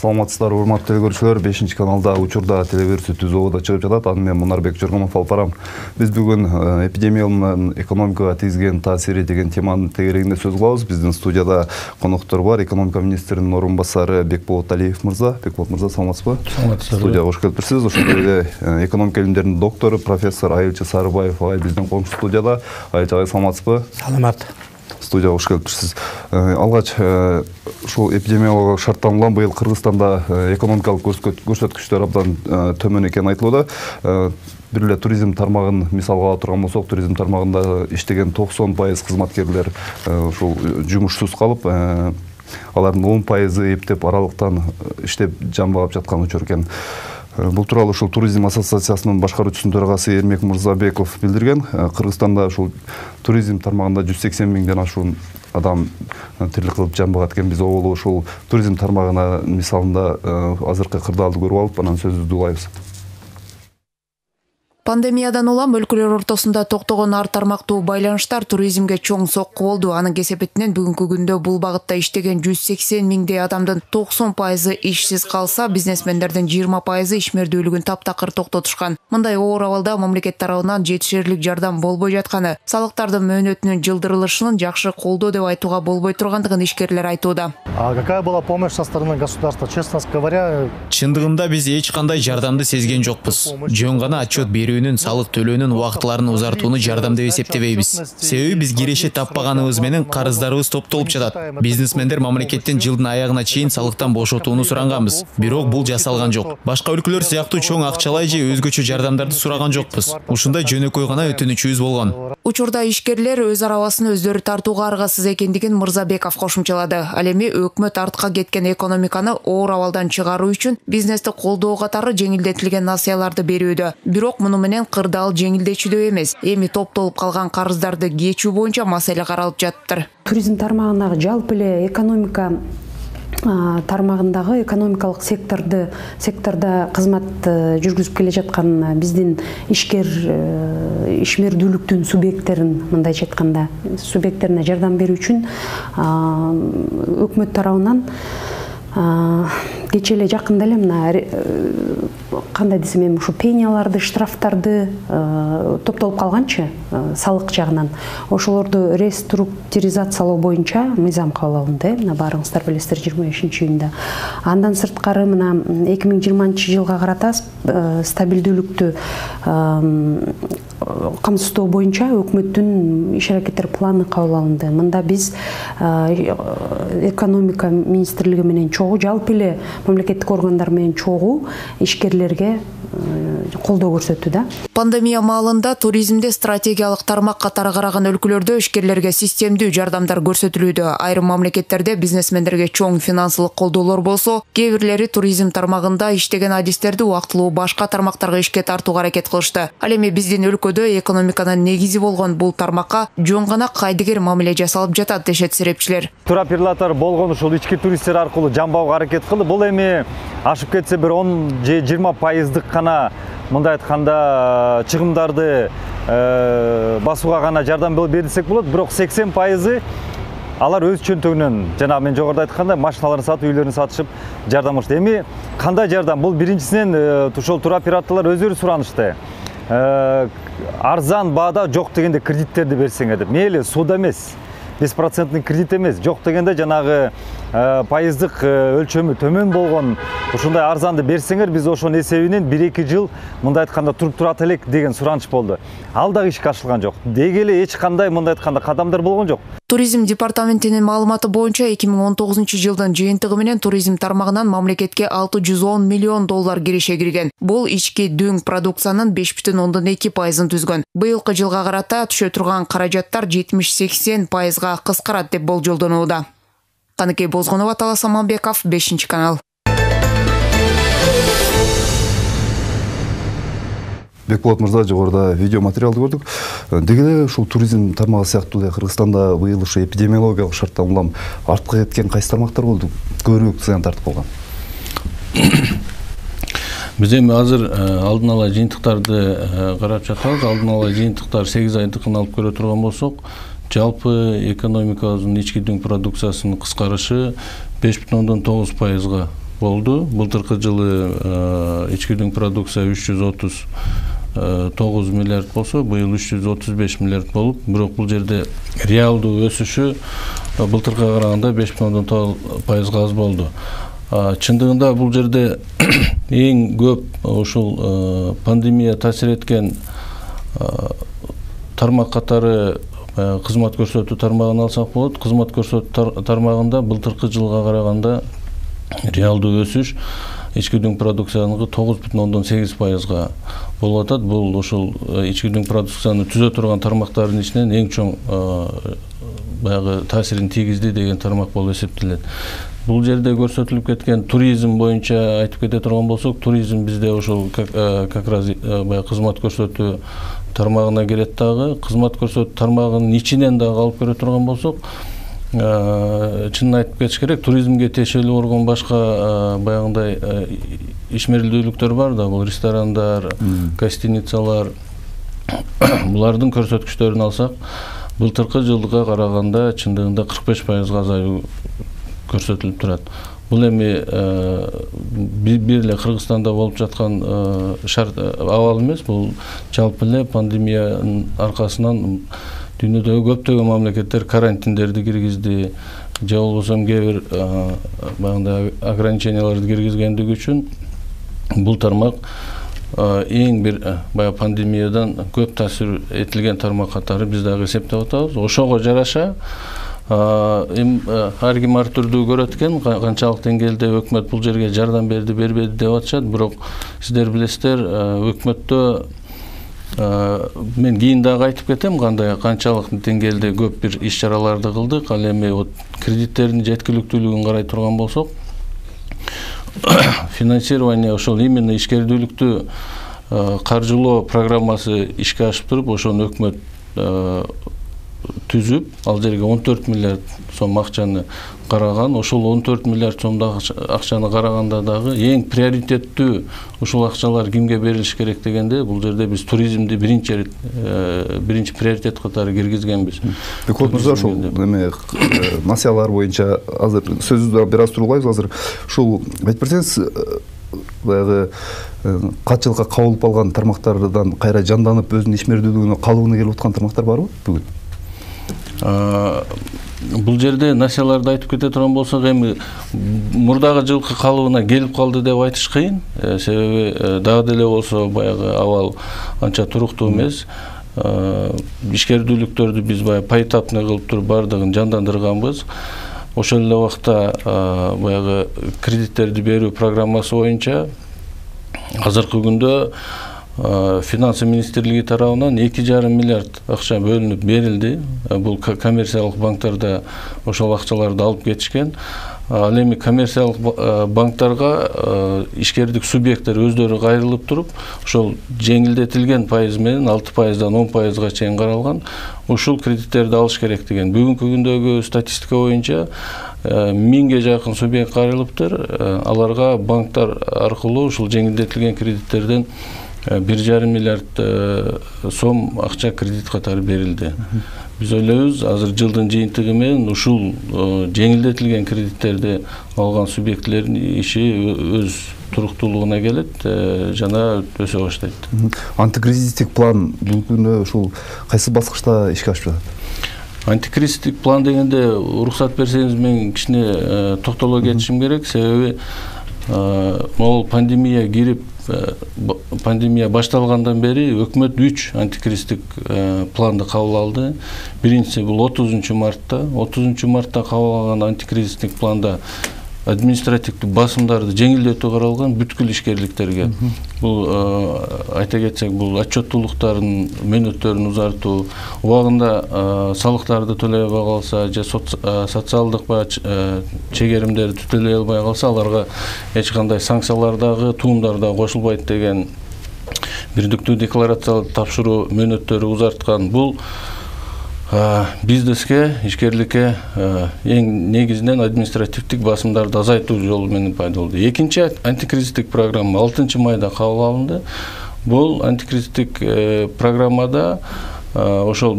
Саламатсыздар, урматтуу телекөрүүчүлөр, 5-каналда учурда телеберүүсү түзүүгө чыгып жатат. Аны мен Мунарбек Жоргонов алып барам. Биз бүгүн эпидемиянын экономикага тийгизген таасири деген теманын тегерегинде сөз кылабыз. Биздин студияда коноктор бар. Экономика министринин орун басары Бекболот Алиев мырза. Бекболот мырза, саламатсызбы? Саламатсыздар. Студияга кош келипсиз. Ошондой эле экономика илимдеринин доктору профессор Айылчы Сарыбаев агай биздин коңшу студияда. Айылчы агай, саламатсызбы? Саламат. Студияга кош келипсиз. Алгач ушул эпидемиологиялык шарттанган быйыл Кыргызстанда экономикалык көрсөткүчтөр абдан төмөн экени айтылууда. Бир эле туризм тармагын мисалга ала турган болсок, туризм тармагында иштеген 90% кызматкерлер ушул жумушсуз калып, алардын 10% эптеп аралыктан иштеп жамбагап жаткан учур экен. Бул тууралуу ушул туризм ассоциациясынын башкаруучусунун төрагасы Эрмек Мырзабеков билдирген. Кыргызстанда ушул туризм тармагында 180 миңден ашуун адам тирилик кылып жамбагат экен. Биз оболу ушул туризм тармагына мисалында азыркы кырдаалды көрүп алып, анан сөзүбүздү улайбыз. Пандемиядан улам өлкөлөр ортосунда токтогон ар тармактуу байланыштар туризмге чоң сокку болду. Анын кесепетинен бүгүнкү күндө бул багытта иштеген 180 миңдей адамдын 90% ишсиз калса, бизнесмендердин 20% ишмердүүлүгүн таптакыр токтотушкан. Мындай оор абалда мамлекет тарабынан жетишерлик жардам болбой жатканы, салыктардын мөөнөтүнүн жылдырылышынын жакшы колдоо деп айтууга болбой тургандыгын ишкерлер айтууда. А какая была помощь со стороны государства? Честно говоря, чындыгында биз эч кандай жардамды сезген жокпуз. Жөн гана отчет берүүнүн, салык төлөөнүн убактыларын узартууну жардам деп эсептебейбиз. Себеби биз киреше таппаганыбыз менен карыздарыбыз топтолуп жатат. Бизнесмендер мамлекеттен жылдын аягына чейин салыктан бошотууну суранганбыз. Бирок бул жасалган жок. Башка өлкөлөр сыяктуу чоң акчалай же өзгөчө жардамдарды сураган жокпуз. Ушундай жөнөкөй гана өтүнүчүбүз болгон. Учурда ишкерлер өз арабасын өздөрү тартууга аргасыз экендигин Мырзабеков кошумчалады. Ал эми өкмөт артка кеткен экономиканы оор абалдан чыгаруу үчүн бизнести колдоо катары жеңилдетилген насыяларды берүүдө. Бирок муну менен кырдаал жеңилдечүүдө эмес, эми топтолуп калган карыздарды кечүү боюнча маселе каралып жатыптыр. Туризм тармагындагы жалпы эле экономика тармагындагы экономикалык секторда кызмат жүргүзүп келе жаткан биздин ишмердүүлүктүн субъекттерин, мындайча айтканда, субъекттерине жардам берүү үчүн өкмөт тарабынан кечээ эле жакында эле мына кандай десем эми ушу пенияларды, штрафтарды топтолуп калганчы салык жагынан, ошолорду реструктуризациялоо боюнча мыйзам кабыл алынды, мына баарыңыздар билесиздер 25-июнда. Андан сырткары мына 2020-жылга карата стабилдүүлүктү камсыздоо боюнча өкмөттүн иш аракеттер планы кабыл алынды. Мында биз экономика министрлиги менен чогуу, жалпы эле мамлекеттик органдар менен чогуу ишкерлерге колдоо көрсөттү да. Пандемия маалында туризмде стратегиялык тармак катары караган өлкөлөрдө ишкерлерге системдүү жардамдар көрсөтүлүүдө. Айрым мамлекеттерде бизнесмендерге чоң финансылык колдоолор болсо, кээ бирлери туризм тармагында иштеген адистерди убактылуу башка тармактарга ишке тартууга аракет кылышты. Ал эми биздин өлкөдө экономиканын негизи болгон бул тармакка жөн гана кайдыгер мамиле жасалып жатат дешет серепчилер. Туроператорлор болгон ушул ички туристтер аркылуу жамбауга аракет кылды. Бул эми ашып кетсе бир 10 же 20% гана, мындай айтканда, чыгымдарды басууга гана жардам берилсек болот. Бирок 80% алар өз чөнтөгүнөн, жана мен жогоруда айткандай, машиналарын сатып, үйлөрүн сатышып жардам кылышты. Эми кандай жардам? Бул биринчисинен ошол туроператорлор өздөрү суранышты. Арзан баада жок дегенде кредиттерди берсеңер деп. Мейли сууда эмес, 5% кредит эмес, жок дегенде жанагы пайыздык өлчөмү төмөн болгон ушундай арзанды берсеңер, биз ошонун эсебинен 1-2 жыл мындай айтканда туруп турат элек деген сураныч болду. Ал дагы ишке ашылган жок. Деги эле эч кандай мындай айтканда кадамдар болгон жок. Туризм департаментинин маалыматы боюнча 2019-жылдын жыйынтыгы менен туризм тармагынан мамлекетке $610 миллион киреше кирген. Бул ички дүң продукциянын 5,2%-ын түзгөн. Быйылкы жылга карата түшө турган каражаттар 70-80%-га кыскарат деп болжолдонууда. Каныкей Бозгонова, Талас Аманбеков, 5-канал. Бекболот мырза, жогоруда видео материалды көрдүк. Деги эле ушул туризм тармагы сыяктуу эле Кыргызстанда быйыл ушу эпидемиологиялык шарттан улам артка кеткен кайсы тармактар болду? Көбүрөөк зыян тартып калган. Биз эми азыр алдын ала жыйынтыктарды карап жатабыз. Алдын ала жыйынтыктар 8 айдыкын алып көрө турган болсок, жалпы экономикабыздын ички дүң продукциясынын кыскарышы 5,9%-га болду. Былтыркы жылы ички продукция 339 миллиард болсо, быйыл 335 миллиард болуп, бирок бул жерде реалдуу өсүшү былтыркыга караганда 5,9% аз болду. Чындыгында бул жерде эң көп ушул пандемия таасир эткен тармак катары кызмат көрсөтүү тармагын алсак болот. Кызмат көрсөтүү тармагында былтыркы жылга караганда реалдуу өсүш ички продукциянын 9,8%га болуп атат. Бул ошол ички продукцияны түзө турган тармактардын ичинен эң чоң баягы таасирин тийгизди деген тармак болуп эсептелет. Бул жерде көрсөтүлүп кеткен туризм боюнча айтып кете турган болсок, туризм бизде ошол как раз баягы кызмат көрсөтүү тармагына келет дагы. Кызмат көрсөтүү тармагынын ичинен дагы алып көрө турган болсок, чынын айтып кетиш керек, туризмге тиешелүү болгон башка баягындай ишмердүүлүктөр бар да, бул ресторандар, гостиницалар. Булардын көрсөткүчтөрүн алсак, былтыркы жылга караганда чындыгында 45%га азаюу көрсөтүлүп турат. Бул эми бир эле Кыргызстанда болуп жаткан шарт абал эмес, бул жалпы эле пандемиянын аркасынан дүйнөдөгү көптөгөн мамлекеттер карантиндерди киргизди, же болбосо кээ бир баягындай ограниченияларды киргизгендиги үчүн бул тармак эң бир баягы пандемиядан көп таасир этилген тармак катары биз дагы эсептеп атабыз. Ошого жараша ар ким ар түрдүү көрөт экен, канчалык деңгээлде өкмөт бул жерге жардам берди, бербеди деп атышат. Бирок сиздер билесиздер, өкмөттө мен кийин дагы айтып кетем канчалык деңгээлде көп бир иш чараларды кылдык. Ал эми кредиттердин жеткиликтүүлүгүн карай турган болсок, финансирование ошол именно ишкердүүлүктү каржылоо программасы ишке ашып туруп, ошону өкмөт түзүп, ал жерге 14 миллиард сом акчаны караган. Ошол 14 миллиард сомдагы акчаны караганда дагы эң приоритеттүү ушул акчалар кимге берилиш керек дегенде, бул жерде биз туризмди биринчи приоритет катары киргизгенбиз. Бекот мырза, ошол эме насыялар боюнча азыр сөзүбүздү бир аз тургулайбыз. Азыр ушул айтып берсеңиз, баягы катчылыкка кабылып алган тармактардан кайра жанданып өзүнүн ишмердүүлүгүнө калыбына келип аткан тармактар барбы бүгүн? Бул жерде насыяларды айтып кете турган болсок, эми мурдагы жылкы калыбына келип калды деп айтыш кыйын. Себеби дагы деле болсо баягы абал анча туруктуу эмес. Ишкердүүлүктөрдү биз баягы поэтапный кылып туруп бардыгын жандандырганбыз. Ошол эле убакта баягы кредиттерди берүү программасы боюнча азыркы күндө Финансы министрлиги тарабынан 2,5 миллиард акча бөлүнүп берилди. Бул коммерциялык банктарда ошол акчаларды алып кетишкен. Ал эми коммерциялык банктарга ишкердик субъекттер өздөрү кайрылып туруп, ошол жеңилдетилген пайыз менен 6%дан 10%га чейин каралган ушул кредиттерди алыш керек деген. Бүгүнкү күндөгү статистика боюнча 1000ге жакын субъект кайрылыптыр. Аларга банктар аркылуу ушул жеңилдетилген кредиттерден 1,5 миллиард сом акча кредит катары берилди. Биз ойлойбуз, азыр жылдын жыйынтыгы менен ушул жеңилдетилген кредиттерди алган субъектлердин иши өз туруктуулугуна келет жана өсө баштайт. Антикризистик план бүгүнкү күндө ушул кайсы баскычта ишке ашып жатат? Антикризистик план дегенде, уруксат берсеңиз, мен кичине токтоло кетишим керек. Себеби могул пандемия кирип, пандемия башталгандан бери өкмөт 3 антикризистик планды кабыл алды. Биринчиси бул 30 мартта. 30 мартта кабыл алган антикризистик планда административдик басымдарды жеңилдетүү каралган бүткүл ишкерликтерге. Бул айта кетсек, бул отчеттуулуктардын мөөнөттөрүн узартуу, убагында салыктарды төлөй албай калса же социалдык чегеримдерди төлөй албай калса, аларга эч кандай санкциялар дагы, туумдар дагы кошулбайт деген бирдиктүү декларацияларды тапшыруу мөөнөттөрү узарткан. Бул бизнеске, ишкерликке эң негизинен административдик басымдарды азайтуу жолу менен пайда болду. Экинчи антикризистик программа 6 майда кабыл алынды. Бул антикризистик программада ошол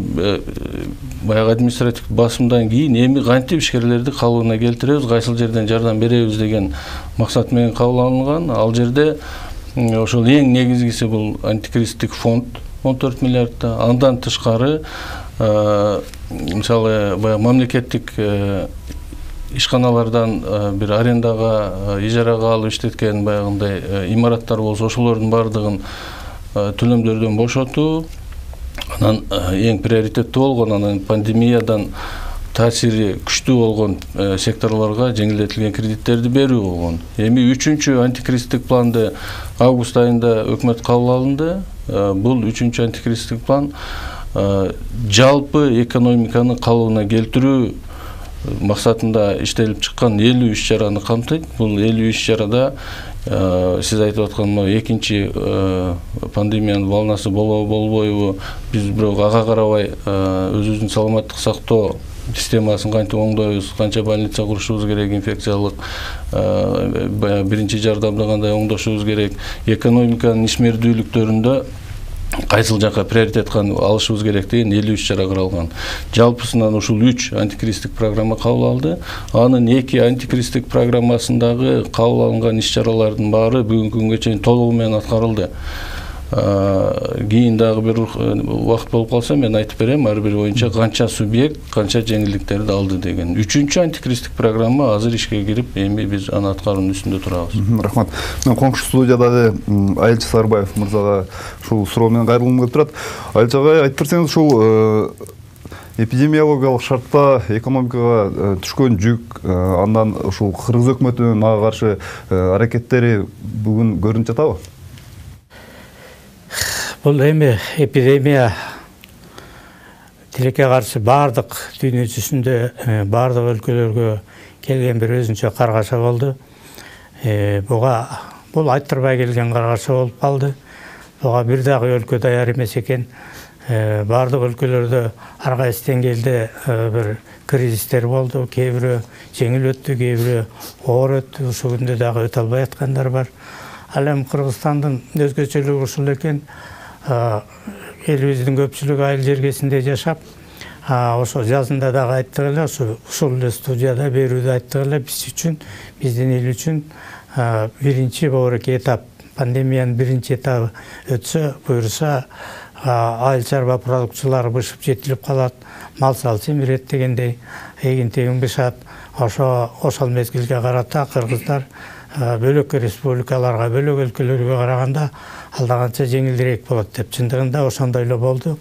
баягы административдик басымдан кийин эми кантип ишкерлерди калыбына келтиребиз, кайсыл жерден жардам беребиз деген максат менен кабыл алынган. Ал жерде ошол эң негизгиси бул антикризистик фонд 14 миллиардта, андан тышкары мисалы баягы мамлекеттик ишканалардан бир арендага, ижарага алып иштеткен баягындай имараттар болсо, ошолордун бардыгын төлөмдөрдөн бошотуу. Анан эң приоритеттүү болгон, анан пандемиядан таасири күчтүү болгон секторлорго жеңилдетилген кредиттерди берүү болгон. Эми 3-чү антикризистик планды август айында өкмөт кабыл алынды. Бул 3-чү антикризистик план жалпы экономиканы калыбына келтирүү максатында иштелип чыккан 50 иш-чараны камтыйт. Бул 50 иш-чарада сиз айтып аткан экинчи пандемиянын волнасы болбойбу, биз бирок ага карабай өзүбүздүн саламаттык сактоо системасын кантип оңдойбуз, канча больница курушубуз керек, инфекциялык биринчи жардамды кандай оңдошубуз керек, экономиканын ишмердүүлүктөрүндө кайсыл жакка приоритет алышыбыз керек деген 50 иш-чара каралган. Жалпысынан ушул 3 антикризистик программа кабыл алды. Анын 2 антикризистик программасындагы кабыл алынган иш-чаралардын баары бүгүнкү күнгө чейин толугу менен аткарылды. Кийин дагы бир убакыт болуп калса мен айтып берем, ар бир боюнча канча субъект, канча жеңилдиктерди алды деген. 3-чү антикризистик программа азыр ишке кирип, эми биз аны аткаруунун үстүндө турабыз. Рахмат. Мен коңшу студиядагы Айылчы Сарбаев мырзага ушул суроо менен кайрылгым келип турат. Айылчы агай, айтып берсеңиз, ушул эпидемиологиялык шартта экономикага түшкөн жүк, андан ушул Кыргыз өкмөтүнүн ага каршы аракеттери бүгүн көрүнүп жатабы? Бұл эми эпидемия тилекке каршы бардык дүйнө жүзүндө бардык өлкөлөргө келген бир өзүнчө каргаша болду. Бул айттырбай келген каргаша болуп калды. Буга бир дагы өлкө даяр эмес экен. Бардык өлкөлөрдө ар кайсы деңгээлде бир кризистер болду. Кээ бирөө жеңил өттү, кээ бирөө оор өттү. Ушул күндө дагы өтө албай аткандар бар. Ал эми Кыргызстандын өзгөчөлүгү ушул экен. Элибиздин көпчүлүгү айыл жергесинде жашап, ошо жазында дагы айттык эле, ушул эле студияда берүүдө айттык эле, биз үчүн, биздин эл үчүн биринчи боорукий этап, пандемиянын биринчи этабы өтсө, буюрса, айыл чарба продуктчулары бышып жетилип калат, мал сал семирет дегендей, эгин тегин бышат. Ошол мезгилге карата кыргыздар бөлөк республикаларга, бөлөк өлкөлөргө караганда алда канча жеңилирээк болот деп, чындыгында ошондой эле болду.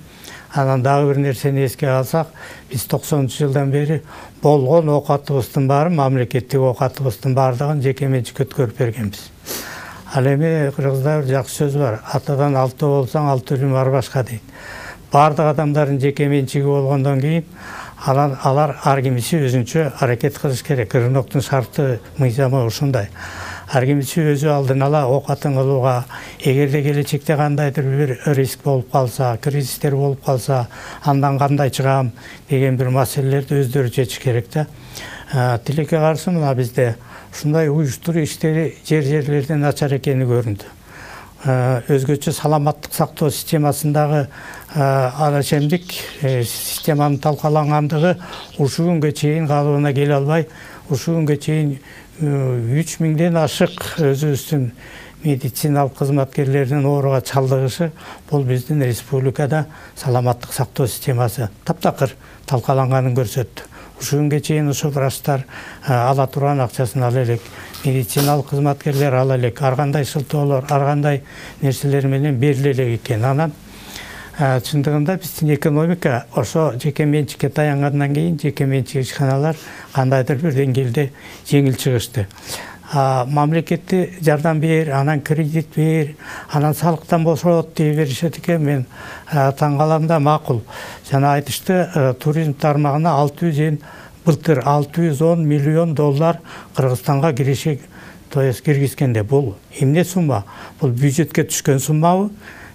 Анан дагы бир нерсени эске алсак, биз 90-жылдан бери болгон оокатыбыздын баары, мамлекеттик оокатыбыздын баардыгын жеке менчикке өткөрүп бергенбиз. Ал эми кыргызда бир жакшы сөз бар: атадан алты болсаң, алты өлүм ар башка дейт. Бардык адамдардын жеке менчиги болгондон кийин алар ар кимиси өзүнчө аракет кылыш керек. Рыноктун шарты, мыйзамы ушундай. Ар кимиси өзү алдын ала оокатын кылууга, эгерде келечекте кандайдыр бир риск болуп калса, кризистер болуп калса, андан кандай чыгам деген бир маселелерди өздөрү чечиш керек да. Тилекке каршы мына бизде ушундай уюштуруу иштери жерлерде начар экени көрүндү. Өзгөчө саламаттык сактоо системасындагы арачемдик системанын талкалангандыгы ушул күнгө чейин калыбына келе албай, ушул күнгө чейин 3000ден ашык өзүбүздүн медициналык кызматкерлердин ооруга чалдыгышы бул биздин республикада саламаттык сактоо системасы таптакыр талкаланганын көрсөттү. Ушул күнгө чейин ошо врачтар ала турган акчасын ала элек, медициналык кызматкерлер ала элек, ар кандай шылтоолор, ар кандай нерселер менен бериле элек экен. Анан чындыгында биздин экономика ошо жеке менчикке таянгандан кийин жеке менчик ишканалар кандайдыр бир деңгээлде жеңил чыгышты. Мамлекетти жардам бер, анан кредит бер, анан салыктан бошот дей беришет экен. Мен таң калам да, макул. Жана айтышты, туризм тармагына былтыр 610 миллион доллар Кыргызстанга киргизгенде. Бул эмне сумма? Бул бюджетке түшкөн суммабы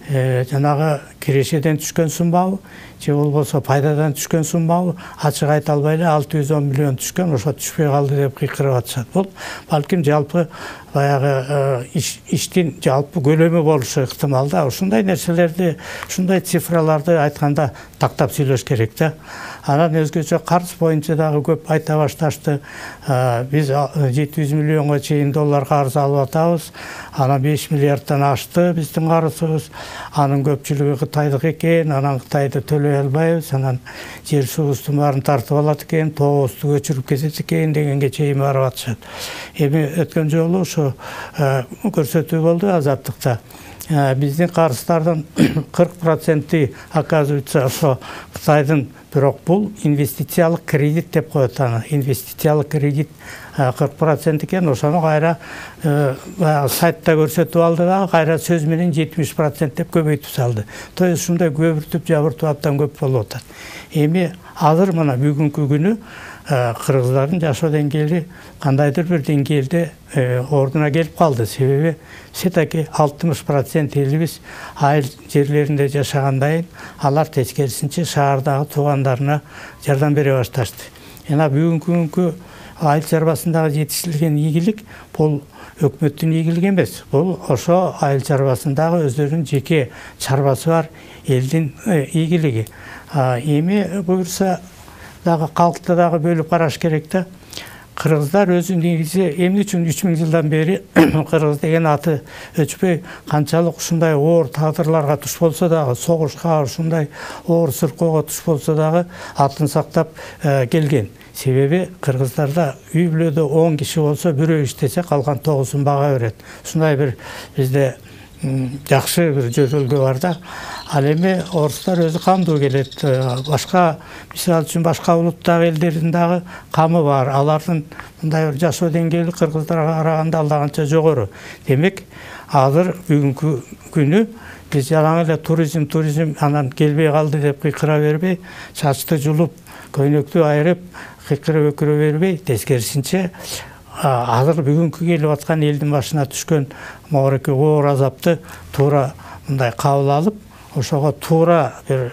жанагы кирешеден түшкөн сумбабы же болбосо пайдадан түшкөн сумбабы ачык айта албай эле 610 миллион түшкөн, ошо түшпөй калды деп кыйкырып атышат. Бул балким жалпы баягы иштин жалпы көлөмү болушу ыктымал да. Ушундай нерселерди, ушундай цифраларды айтканда тактап сүйлөш керек да. Анан өзгөчө карыз боюнча дагы көп айта башташты. Биз 700 миллионго чейин доллар карыз алып атабыз. Анан 5 миллиардтан ашты биздин карызыбыз. Анын көпчүлүгү Кытайдык экен, анан Кытайды төлөй албайбыз, анан жер суубуздун баарын тартып алат экен, тообузду көчүрүп кетет экен дегенге чейин барып атышат. Эми өткөн жолу ошо көрсөтүү болду Азаттыкта. Биздин карыздардын 40% оказывается ошо Кытайдын, бирок бул инвестициялык кредит деп коет аны. Инвестициялык кредит 40% экен, ошону кайра сайтта көрсөтүп алды да, кайра сөз менен 70% деп көбөйтүп салды. То есть ушундай көбүртүп жабыртып абдан көп болуп атат. Эми азыр мына бүгүнкү күнү кыргыздардын жашоо деңгээли кандайдыр бир деңгээлде ордуна келип калды. Себеби все-таки 60% элибиз айыл жерлеринде жашагандайын, алар тескерисинче шаардагы туугандарына жардам бере башташты. Жана бүгүнкү күnkү айыл чарбасындагы жетишилген ийгилик бул өкмөттүн ийгилиги эмес. Бул ошо айыл чарбасындагы өздөрүнүн жеке чарбасы бар элдин ийгилиги. Эми буюрса дагы калкты дагы бөлүп караш керек да. Кыргыздар өзү негизи эмне үчүн 3000 жылдан бери кыргыз деген аты өчпөй, канчалык ушундай оор тагдырларга туш болсо дагы, согушка, ушундай оор сыркоого туш болсо дагы атын сактап келген. Себеби кыргыздарда үй бүлөдө 10 киши болсо бирөө иштесе калган 9-ун бага берет. Ушундай бир бизде жакшы бир жөнөлгө бар да. Ал эми орустар өзү камдуу келет. Башка, мисалы үчүн башка улуттагы элдердин дагы камы бар. Алардын мындай бир жашоо деңгээли кыргыздарга караганда алдаганча жогору. Демек, азыр бүгүнкү күнү биз жалаң эле туризм анан келбей калды деп кыйкыра бербей, чачты жулуп, көйнөктү айырып, кыйкырып өкүрө бербей, тескерисинче азыр бүгүнкү келип аткан элдин башына түшкөн могуреке оор азапты туура мындай кабыл алып, ошого туура бир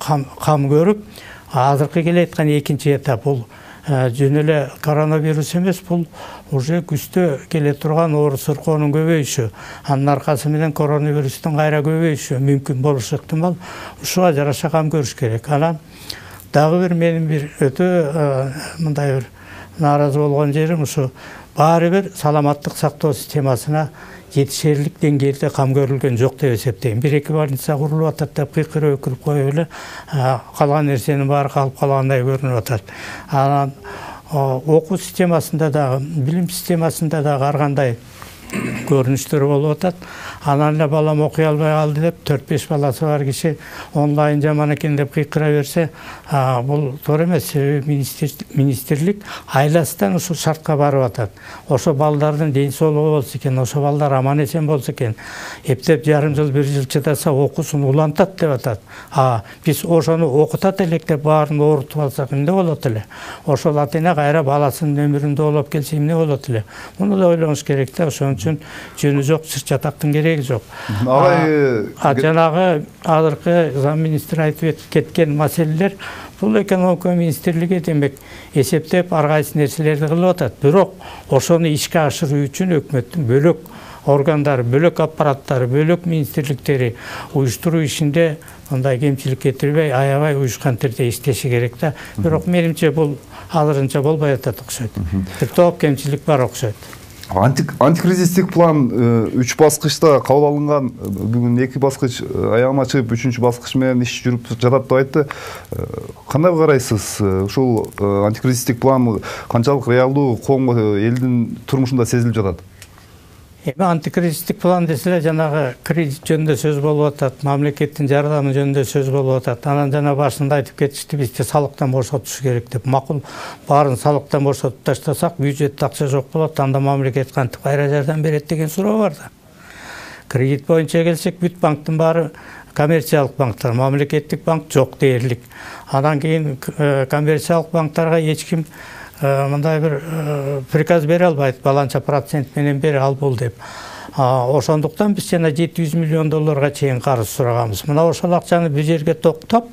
кам көрүп, азыркы келе аткан экинчи этап бул жөн эле коронавирус эмес, бул уже күздө келе турган оор сыркоонун көбөйүшү, анын аркасы менен коронавирустун кайра көбөйүшү мүмкүн болушу ыктымал. Ушуга жараша кам көрүш керек. Анан дагы бир менин бир өтө мындай бир нааразы болгон жерим ушу баары бир саламаттык сактоо системасына жетишерлик деңгээлде кам көрүлгөн жок деп эсептейм. 1-2 больница курулуп атат деп кыйкырып өкүрүп коюп эле калган нерсенин баары калып калгандай көрүнүп атат. Анан окуу системасында дагы, билим системасында дагы ар кандай көрүнүштөр болуп атат. Анан эле балам окуй албай калды деп 4-5 баласы бар киши онлайн жаман экен деп кыйкыра берсе, бул туура эмес. Министрлик айласынан ушул шартка барып атат. Ошо балдардын ден соолугу болсо экен, ошо балдар аман эсен болсо экен, эптеп жарым жыл, 1 жыл чыдаса окуусун улантат деп атат. Биз ошону окутат элек деп баарын оорутуп алсак эмне болот эле? Ошол ата-эне кайра баласынын өмүрүн доолоп келсе эмне болот эле? Муну да ойлонуш керек да. Ошон үчүн жөнү жок, чатактын кереги жок. Жанагы азыркы зам министр айтып кеткен маселелер бул экономика министрлиги демек эсептеп ар кайсы нерселерди кылып атат. Бирок ошону ишке ашыруу үчүн өкмөттүн бөлөк органдары, бөлөк аппараттары, бөлөк министрликтери уюштуруу ишинде мындай кемчилик кетирбей, аябай уюшкан түрдө иштеши керек да. Бирок менимче бул азырынча болбой атат окшойт. Бир топ кемчилик бар окшойт. Антикризистик план 3 баскычта кабыл алынган. Бүгүн 2 баскыч аягына чыгып, 3-чү баскыч менен иш жүрүп жатат деп айтты. Кандай карайсыз? Ушул антикризистик план канчалык реалдуу элдин турмушунда сезилип жатат? Эми антикризистик план деселе жанагы кредит жөнүндө сөз болуп атат, мамлекеттин жардамы жөнүндө сөз болуп атат. Анан жана башында айтып кетишти, бизде салыктан бошотуш керек деп. Макул, баарын салыктан бошотуп таштасак, бюджетте акча жок болот, анда мамлекет кантип кайра жардам берет деген суроо бар да. Кредит боюнча келсек, бүт банктын баары коммерциялык банктар, мамлекеттик банк жок дээрлик. Андан кийин коммерциялык банктарга эч ким мындай бир приказ бере албайт, баланча процент менен бери ал бул деп. Ошондуктан биз жана 700 миллион долларга чейин карыз сураганбыз. Мына ошол акчаны бир жерге токтоп,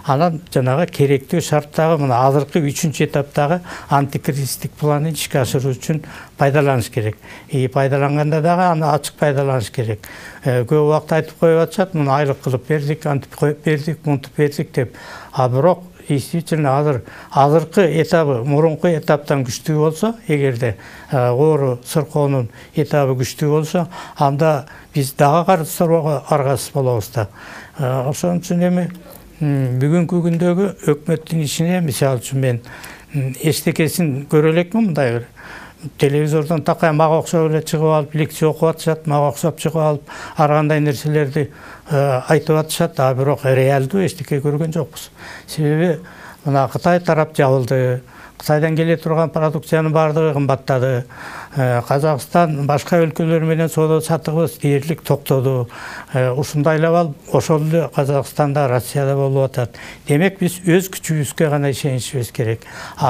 анан жанагы керектүү шарттагы мына азыркы 3-чү этаптагы антикризистик планын ишке ашыруу үчүн пайдаланыш керек. Пайдаланганда дагы аны ачык пайдаланыш керек. Көп убакыт айтып коюп атышат, муну айлык кылып бердик, антип коюп бердик, мынтип бердик деп. Бирок действительно азыркы этабы мурунку этаптан күчтүү болсо, эгерде оору сыркоонун этабы күчтүү болсо, анда биз дагы карыз суроого аргасыз болобуз да. Ошон үчүн эми бүгүнкү күндөгү өкмөттүн ишине, мисалы үчүн мен эчтекесин көрө элекмин, мындай бир телевизордон такай мага окшоп эле чыгып алып лекция окуп атышат, мага окшоп чыгып алып ар кандай нерселерди айтып атышат, бирок реалдуу эчтеке көргөн жокпуз. Себеби мына Кытай тарап жабылды, Кытайдан келе турган продукциянын баардыгы кымбаттады. Казакстан башка өлкөлөр менен соода саттыгыбыз дээрлик токтоду. Ушундайлап алып ошол эле Казакстанда, Россияда болуп атат. Демек биз өз күчүбүзгө гана ишенишибиз керек.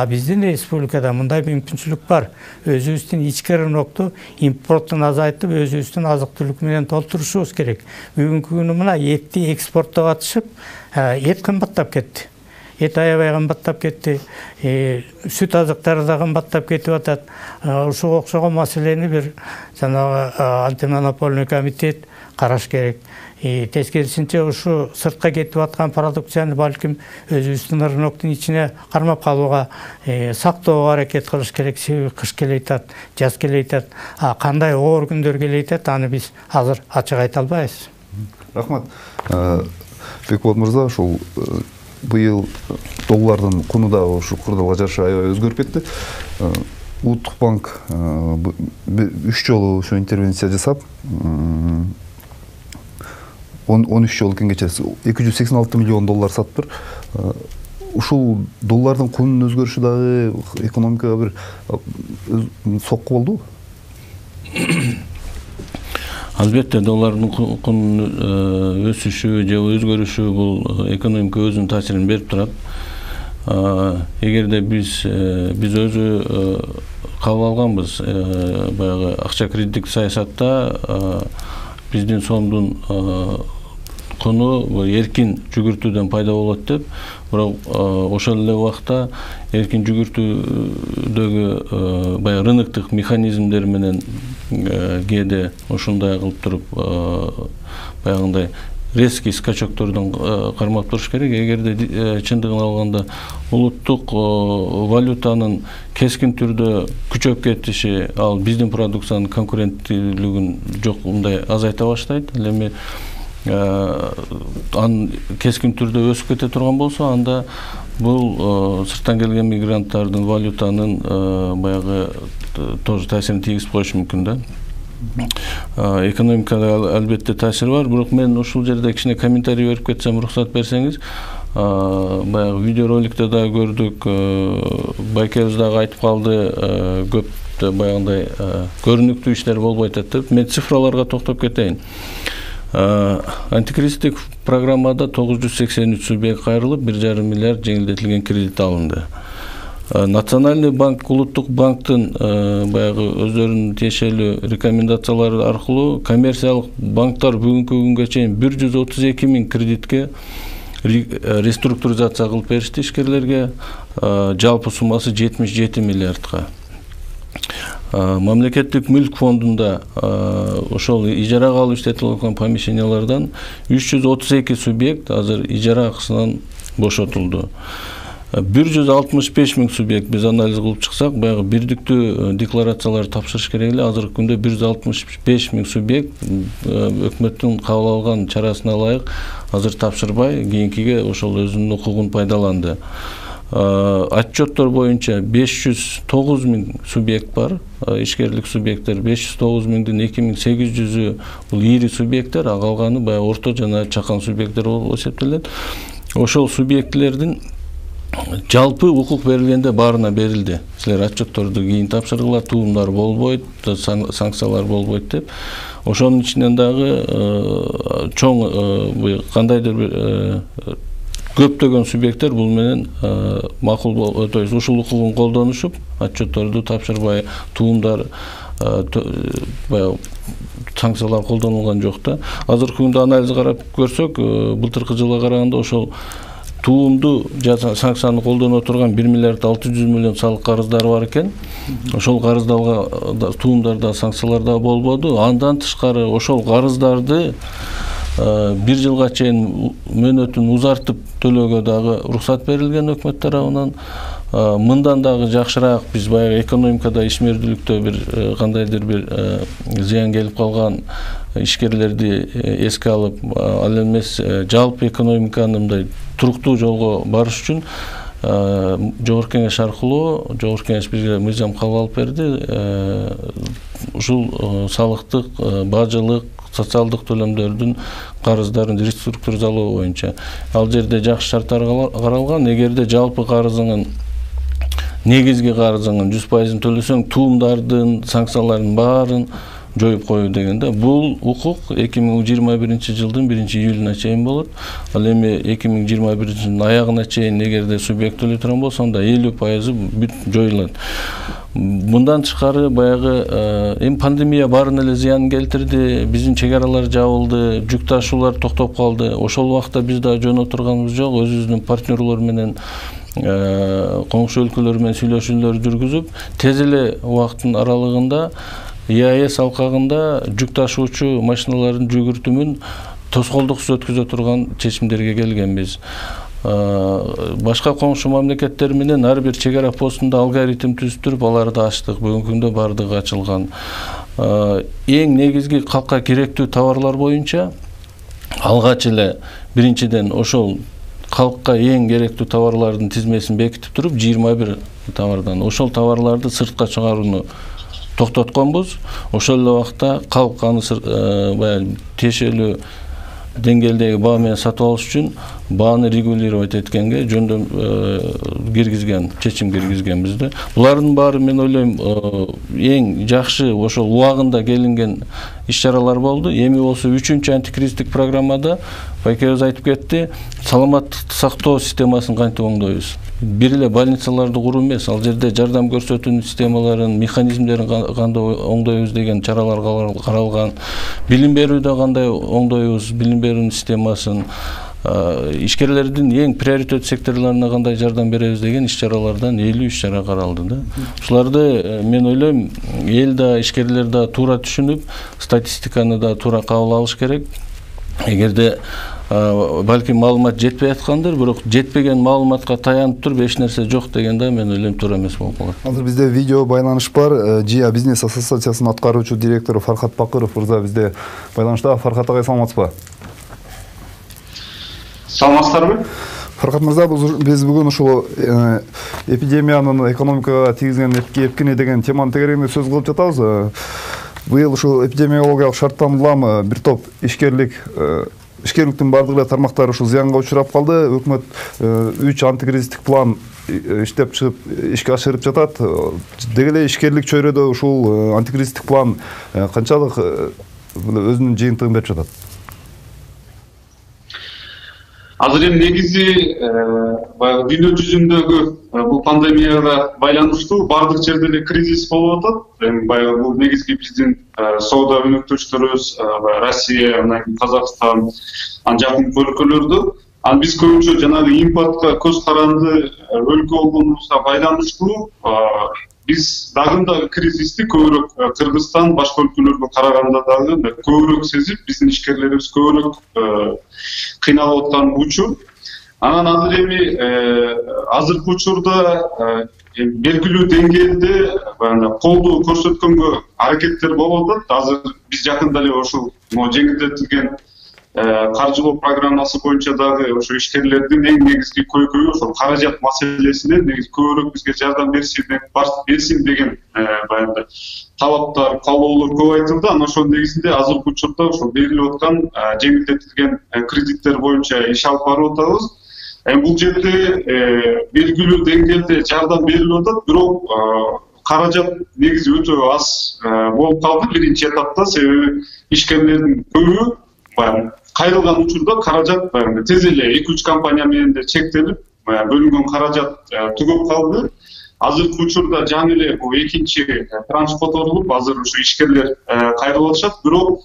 Биздин республикада мындай мүмкүнчүлүк бар. Өзүбүздүн ички рынокту импорттун азайтып, өзүбүздүн азык-түлүк менен толтурушубуз керек. Бүгүнкү күнү мына этти экспорттоп атышып, эт кымбаттап кетти. Эт аябай кымбаттап кетти, сүт азыктары да кымбаттап кетип атат. Ушуга окшогон маселени бир жанагы антимонопольный комитет караш керек. Тескерисинче ушу сыртка кетип аткан продукцияны балким өзүбүздүн рыноктун ичине кармап калууга, сактоого аракет кылыш керек. Себеби кыш келе атат, жаз келе атат, кандай оор күндөр келе атат, аны биз азыр ачык айта албайбыз. Рахмат. Бекболот мырза, ушул быйыл доллардын куну да ушу курдалга жараша аябай өзгөрүп кетти. Улуттук банк 3 жолу ошо интервенция жасап, 13 жолу кеңече 286 миллион доллар сатыптыр. Ушул доллардын кунунун өзгөрүшү дагы экономикага бир сокку болду. Албетте, доллардын кунунун өсүшү же өзгөрүшү бул экономика өзүнүн таасирин берип турат. Эгерде биз өзү кабыл алганбыз, баягы акча кредиттик саясатта биздин сомдун куну эркин жүгүртүүдөн пайда болот деп, бирок ошол эле убакта эркин жүгүртүүдөгү баягы рыноктук механизмдер менен кээде ошондой кылып туруп баягындай резкий скачоктордон кармап туруш керек. Эгерде чындыгын алганда улуттук валютанын кескин түрдө күчөп кетиши, ал биздин продукциянын конкуренттүүлүгүн жокундай азайта баштайт. Эми кескин түрдө өсүп кете турган болсо, анда бул сырттан келген мигранттардын валютанын баягы тоже таасирин тийгизип коюшу мүмкүн да. Экономикада албетте таасир бар, бирок мен ушул жерде кичине комментарий берип кетсем, уруксат берсеңиз. Баягы видеороликте да көрдүк, байкебиз дагы айтып калды, көп баягындай көрүнүктүү иштер болбойт деп. Мен цифраларга токтоп кетейин. Антикризистик программада 983 субъект кайрылып, 1,5 миллиард жеңилдетилген кредит алынды. Национальный банк, улуттук банктын баягы өздөрүнүн тиешелүү рекомендациялары аркылуу коммерциялык банктар бүгүнкү күнгө чейин 132 000 кредитке реструктуризация кылып беришти ишкерлерге. Жалпы суммасы 77 миллиардка. Мамлекеттик мүлк фондунда ошол ижарага алып иштетилип аткан помещениялардан 332 субъект азыр ижара акысынан бошотулду. 165 000 субъект біз анализ кылып чыксак, баягы бирдиктүү декларациялар тапшырыш керек эле. Азыркы күндө 165 000 субъект өкмөттүн кабыл алган чарасына ылайык азыр тапшырбай, кийинкиге ошол өзүнүн укугун пайдаланды. Отчеттор боюнча 509 000 субъект бар, ишкерлик субъекттер. 509 000-дин 2800-ü бул ири субъекттер, калганы баягы орто жана чакан субъекттер болуп эсептелет. Ошол субъектилердин жалпы укук берилгенде баарына берилди. Силер отчетторду кийин тапшыргыла, туумдар болбойт, санкциялар болбойт деп. Ошонун ичинен дагы чоң кандайдыр бир көптөгөн субъекттер бул менен макул, то есть ушул укугун колдонушуп, отчетторду тапшырбай, туумдар санкциялар колдонулган жок да. Азыркы күндө анализ карап көрсөк, былтыркы жылга караганда ошол туумду санкцияны колдоно турган 1 миллиард 600 миллион салык карыздары бар экен. Ошол карыздарга туумдарда санкцияларда болбоду. Андан тышкары ошол карыздарды 1 жылга чейин мөөнөтүн узартып төлөөгө дагы уруксат берилген өкмөт тарабынан. Мындан дагы жакшыраак биз баягы экономикада ишмердүүлүктө бир кандайдыр бир зыян келип калган ишкерлерди эске алып, ал эмес жалпы экономиканы мындай туруктуу жолго барыш үчүн Жогорку Кеңеш аркылуу Жогорку Кеңеш бизге мыйзам кабыл алып берди. Ушул салыктык, бажылык, социалдык төлөмдөрдүн карыздарын реструктуризалоо боюнча ал жерде жакшы шарттар каралган. Эгерде жалпы карызыңын негизги карызыңын 100% төлөсөң, туумдардын санкцияларын баарын жоюп коюу дегенде, бул укук 2021 жылдын 1-июлуна чейин болот. Ал эми 2021 жылдын аягына чейин эгерде субъект төлөй турган болсо, анда 50% бүт жоюлат. Мындан тышкары баягы эми пандемия баарын эле зыянын келтирди, биздин чек аралар жабылды, жүк ташуулар токтоп калды. Ошол убакта биз да жөн отурганыбыз жок, өзүбүздүн партнерлор менен коңшу өлкөлөр менен сүйлөшүүлөр жүргүзүп, тез эле убакыттын аралыгында ИАЭС алкагында жүк ташуучу машиналардын жүгүртүмүн тоскоолдуксуз өткөзө турган чечимдерге келгенбиз. Башка коңшу мамлекеттер менен ар бир чек ара постунда алгоритм түзүптүрүп, аларды ачтык. Бүгүнкү күндө бардыгы ачылган. Эң негизги калкка керектүү товарлар боюнча алгач эле биринчиден ошол калкка эң керектүү товарлардын тизмесин бекитип туруп, 21 товардан ошол товарларды сыртка чыгарууну токтотконбуз. Ошол эле убакта калк аны баягы тиешелүү деңгээлдеги баа менен сатып алыш үчүн бааны регулировать эткенге жөндөм киргизген, чечим киргизгенбиз да. Булардын баары мен ойлойм эң жакшы ошол убагында келинген иш-чаралар болду. Эми болсо 3-чү антикризистик программада байкебиз айтып кетти, саламаттыкты сактоо системасын кантип оңдойбуз. Бир эле больницаларды куруу эмес, ал жерде жардам көрсөтүүнүн системаларын, механизмдерин кандай оңдойбуз деген чаралар каралган. Билим берүүдө кандай оңдойбуз, билим берүүнүн системасын, ишкерлердин эң приоритет секторларына кандай жардам беребиз деген иш-чаралардан 50 иш-чара каралды да. Ушуларды мен ойлойм, эл да, ишкерлер да туура түшүнүп, статистиканы да туура кабыл алыш керек. Эгерде балки маалымат жетпей аткандыр, бирок жетпеген маалыматка таянып туруп эч нерсе жок дегенде мен ойлойм туура эмес болуп калат. Азыр бизде видео байланыш бар. ЖИА бизнес ассоциациясынын аткаруучу директору Фархат Бакыров мырза бизде байланышта. Фархат агай, саламатсызбы? Саламатсыздарбы? Фархат мырза, биз бүгүн ушул эпидемиянын экономикага тийгизген эпкини деген теманын тегерегинде сөз кылып жатабыз. Быйыл ушул эпидемиологиялык шарттан улам бир топ ишкерликтин бардык эле тармактары ушул зыянга учурап калды. Өкмөт 3 антикризистик план иштеп чыгып ишке ашырып жатат. Деги эле ишкерлик чөйрөдө ушул антикризистик план канчалык өзүнүн жыйынтыгын берип жатат? Азыр эми негизи баягы дүйнө жүзүндөгү бул пандемияга байланыштуу бардык жерде эле кризис болуп атат. Эми баягы бул негизги биздин соода өнөктөштөрүбүз, Россия, анан кийин Казакстан, жакын өлкөлөрдө. Биз көбүнчө жанагы импортко көз каранды өлкө болгонубузга байланыштуу биз дагы кризисти көбүрөөк Кыргызстан, башка өлкөлөргө караганда дагы көбүрөөк сезип, биздин ишкерлерибиз көбүрөөк кыйналып аткан учур. Анан азыр эми азыркы учурда белгилүү деңгээлде колдоо көрсөткөнгө аракеттер болуп атат. Азыр биз жакында эле ошол жеңилдетилген каржылоо программасы боюнча дагы ошо ишкерлердин эң негизги көйгөйү ошол каражат маселесинен негизи көбүрөөк бизге жардам берсин деген баягы талаптар, каалоолор көп айтылды. Анан ошол негизинде азыркы учурда ошол берилип аткан жеңилдетилген кредиттер боюнча иш алып барып атабыз. Бул жерде белгилүү деңгээлде жардам берилип атат, бирок каражат негизи өтө аз болуп калды биринчи этапта. Себеби ишкерлердин көбү кайрылган учурда каражат тез эле 2-3 компания менен чектелип, бөлүнгөн каражат түгөп калды. азыркы учурда жаңы эле бул экинчи транш которулуп азыр ушу ишкерлер кайрылып атышат. Бирок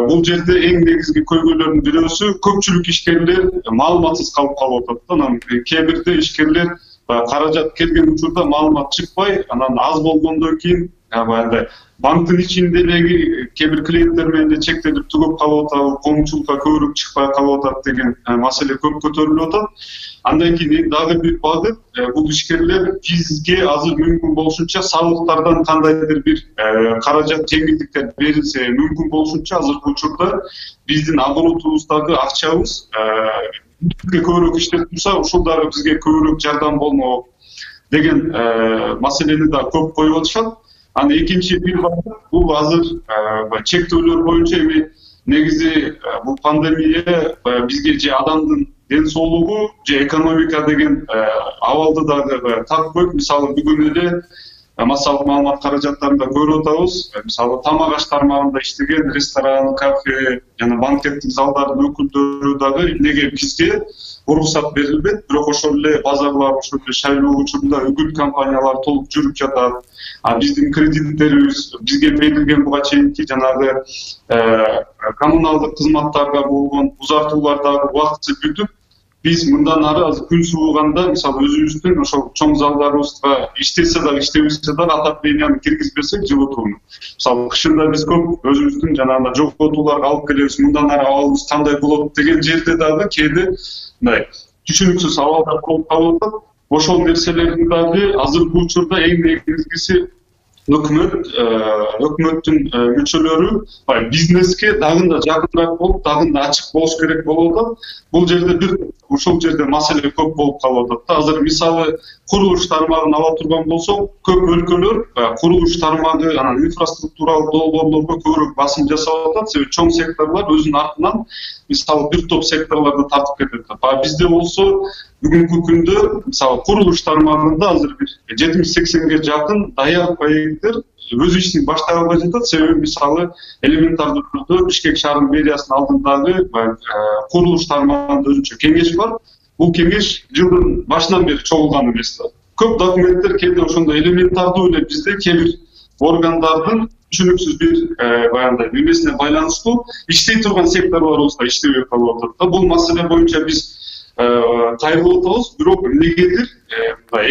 бул жерде эң негизги көйгөйлөрдүн бирөөсү көпчүлүк ишкерлер маалыматсыз калып атат. Анан кээ бирде ишкерлер каражат келген учурда маалымат чыкпай, анан аз болгондон кийин баягы банктын ичиндеги кээ бир клиенттер менен чектелип түгөп калып атабы, коомчулукка көбүрөөк чыкпай калып атат деген маселе көп көтөрүлүп атат. Андан кийин дагы бир багыт бул ишкерлер бизге азыр мүмкүн болушунча салыктардан кандайдыр бир каражат жеңилдиктер берилсе, мүмкүн болушунча азыркы учурда биздин оборотубуздагы акчабыз көбүрөөк иштеп турса, ушул дагы бизге көбүрөөк жардам болмок деген маселени да көп коюп атышат. Анан экинчи бир багыт бул азыр чектөөлөр боюнча эми негизи бул пандемия бизге же адамдын ден соолугу же экономика деген абалды дагы так коюп, мисалы бүгүн эле массалык маалымат каражаттарында көрүп атабыз. Мисалы тамак аш тармагында иштеген ресторан, кафе жана банкеттик залдардын өкүлдөрү дагы неге бизге уруксат берилбейт, бирок ошол эле базарлар, ошол эле шайлоо учурунда үгүт компаниялар толук жүрүп жатат. Биздин кредиттерибиз бизге берилген буга чейинки жанагы коммуналдык кызматтарга болгон узартуулар дагы убактысы бүтүп, биз мындан ары азыр күн сууганда мисалы өзүбүздүн ошол чоң залдарыбызга иштесе дагы иштебесе дагы отопленияны киргизбесек жылытууну. Мисалы кышында биз көп өзүбүздүн жанагы жоготууларга алып келебиз, мындан ары абалыбыз кандай болот деген жерде дагы кээде мындай түшүнүксүз абалдар болуп калып атат. Ошол нерселердин дагы азыркы учурда эң негизгиси өкмөттүн мүчөлөрү бизнеске дагы да жакыныраак болуп, дагы да ачык болуш керек болуп атат. Бул жерде бир ушул жерде маселе көп болуп калып атат. Азыр мисалы курулуш тармагын ала турган болсок, көп өлкөлөр курулуш тармагы, анан инфраструктуралык долбоорлорго көбүрөөк басым жасап атат. Себеби чоң секторлор өзүнүн артынан мисалы бир топ секторлорду тартып кетет. Бизде болсо бүгүнкү күндө мисалы курулуш тармагында азыр бир 70-80ге жакын даяр проекттер өз ишин баштай албай жатат. Себеби мисалы элементардуу түрдө Бишкек шаар мэриясынын алдындагы курулуш тармагында өзүнчө кеңеш бар. Бул кеңеш жылдын башынан бери чогулган эмес. Көп документтер кээде ошондой элементардуу эле бизде кээ бир органдардын түшүнүксүз бир баягындай немесине байланыштуу иштей турган секторлорубузда иштебей калып атат. Бул маселе боюнча биз кайрылып атабыз, бирок эмнегедир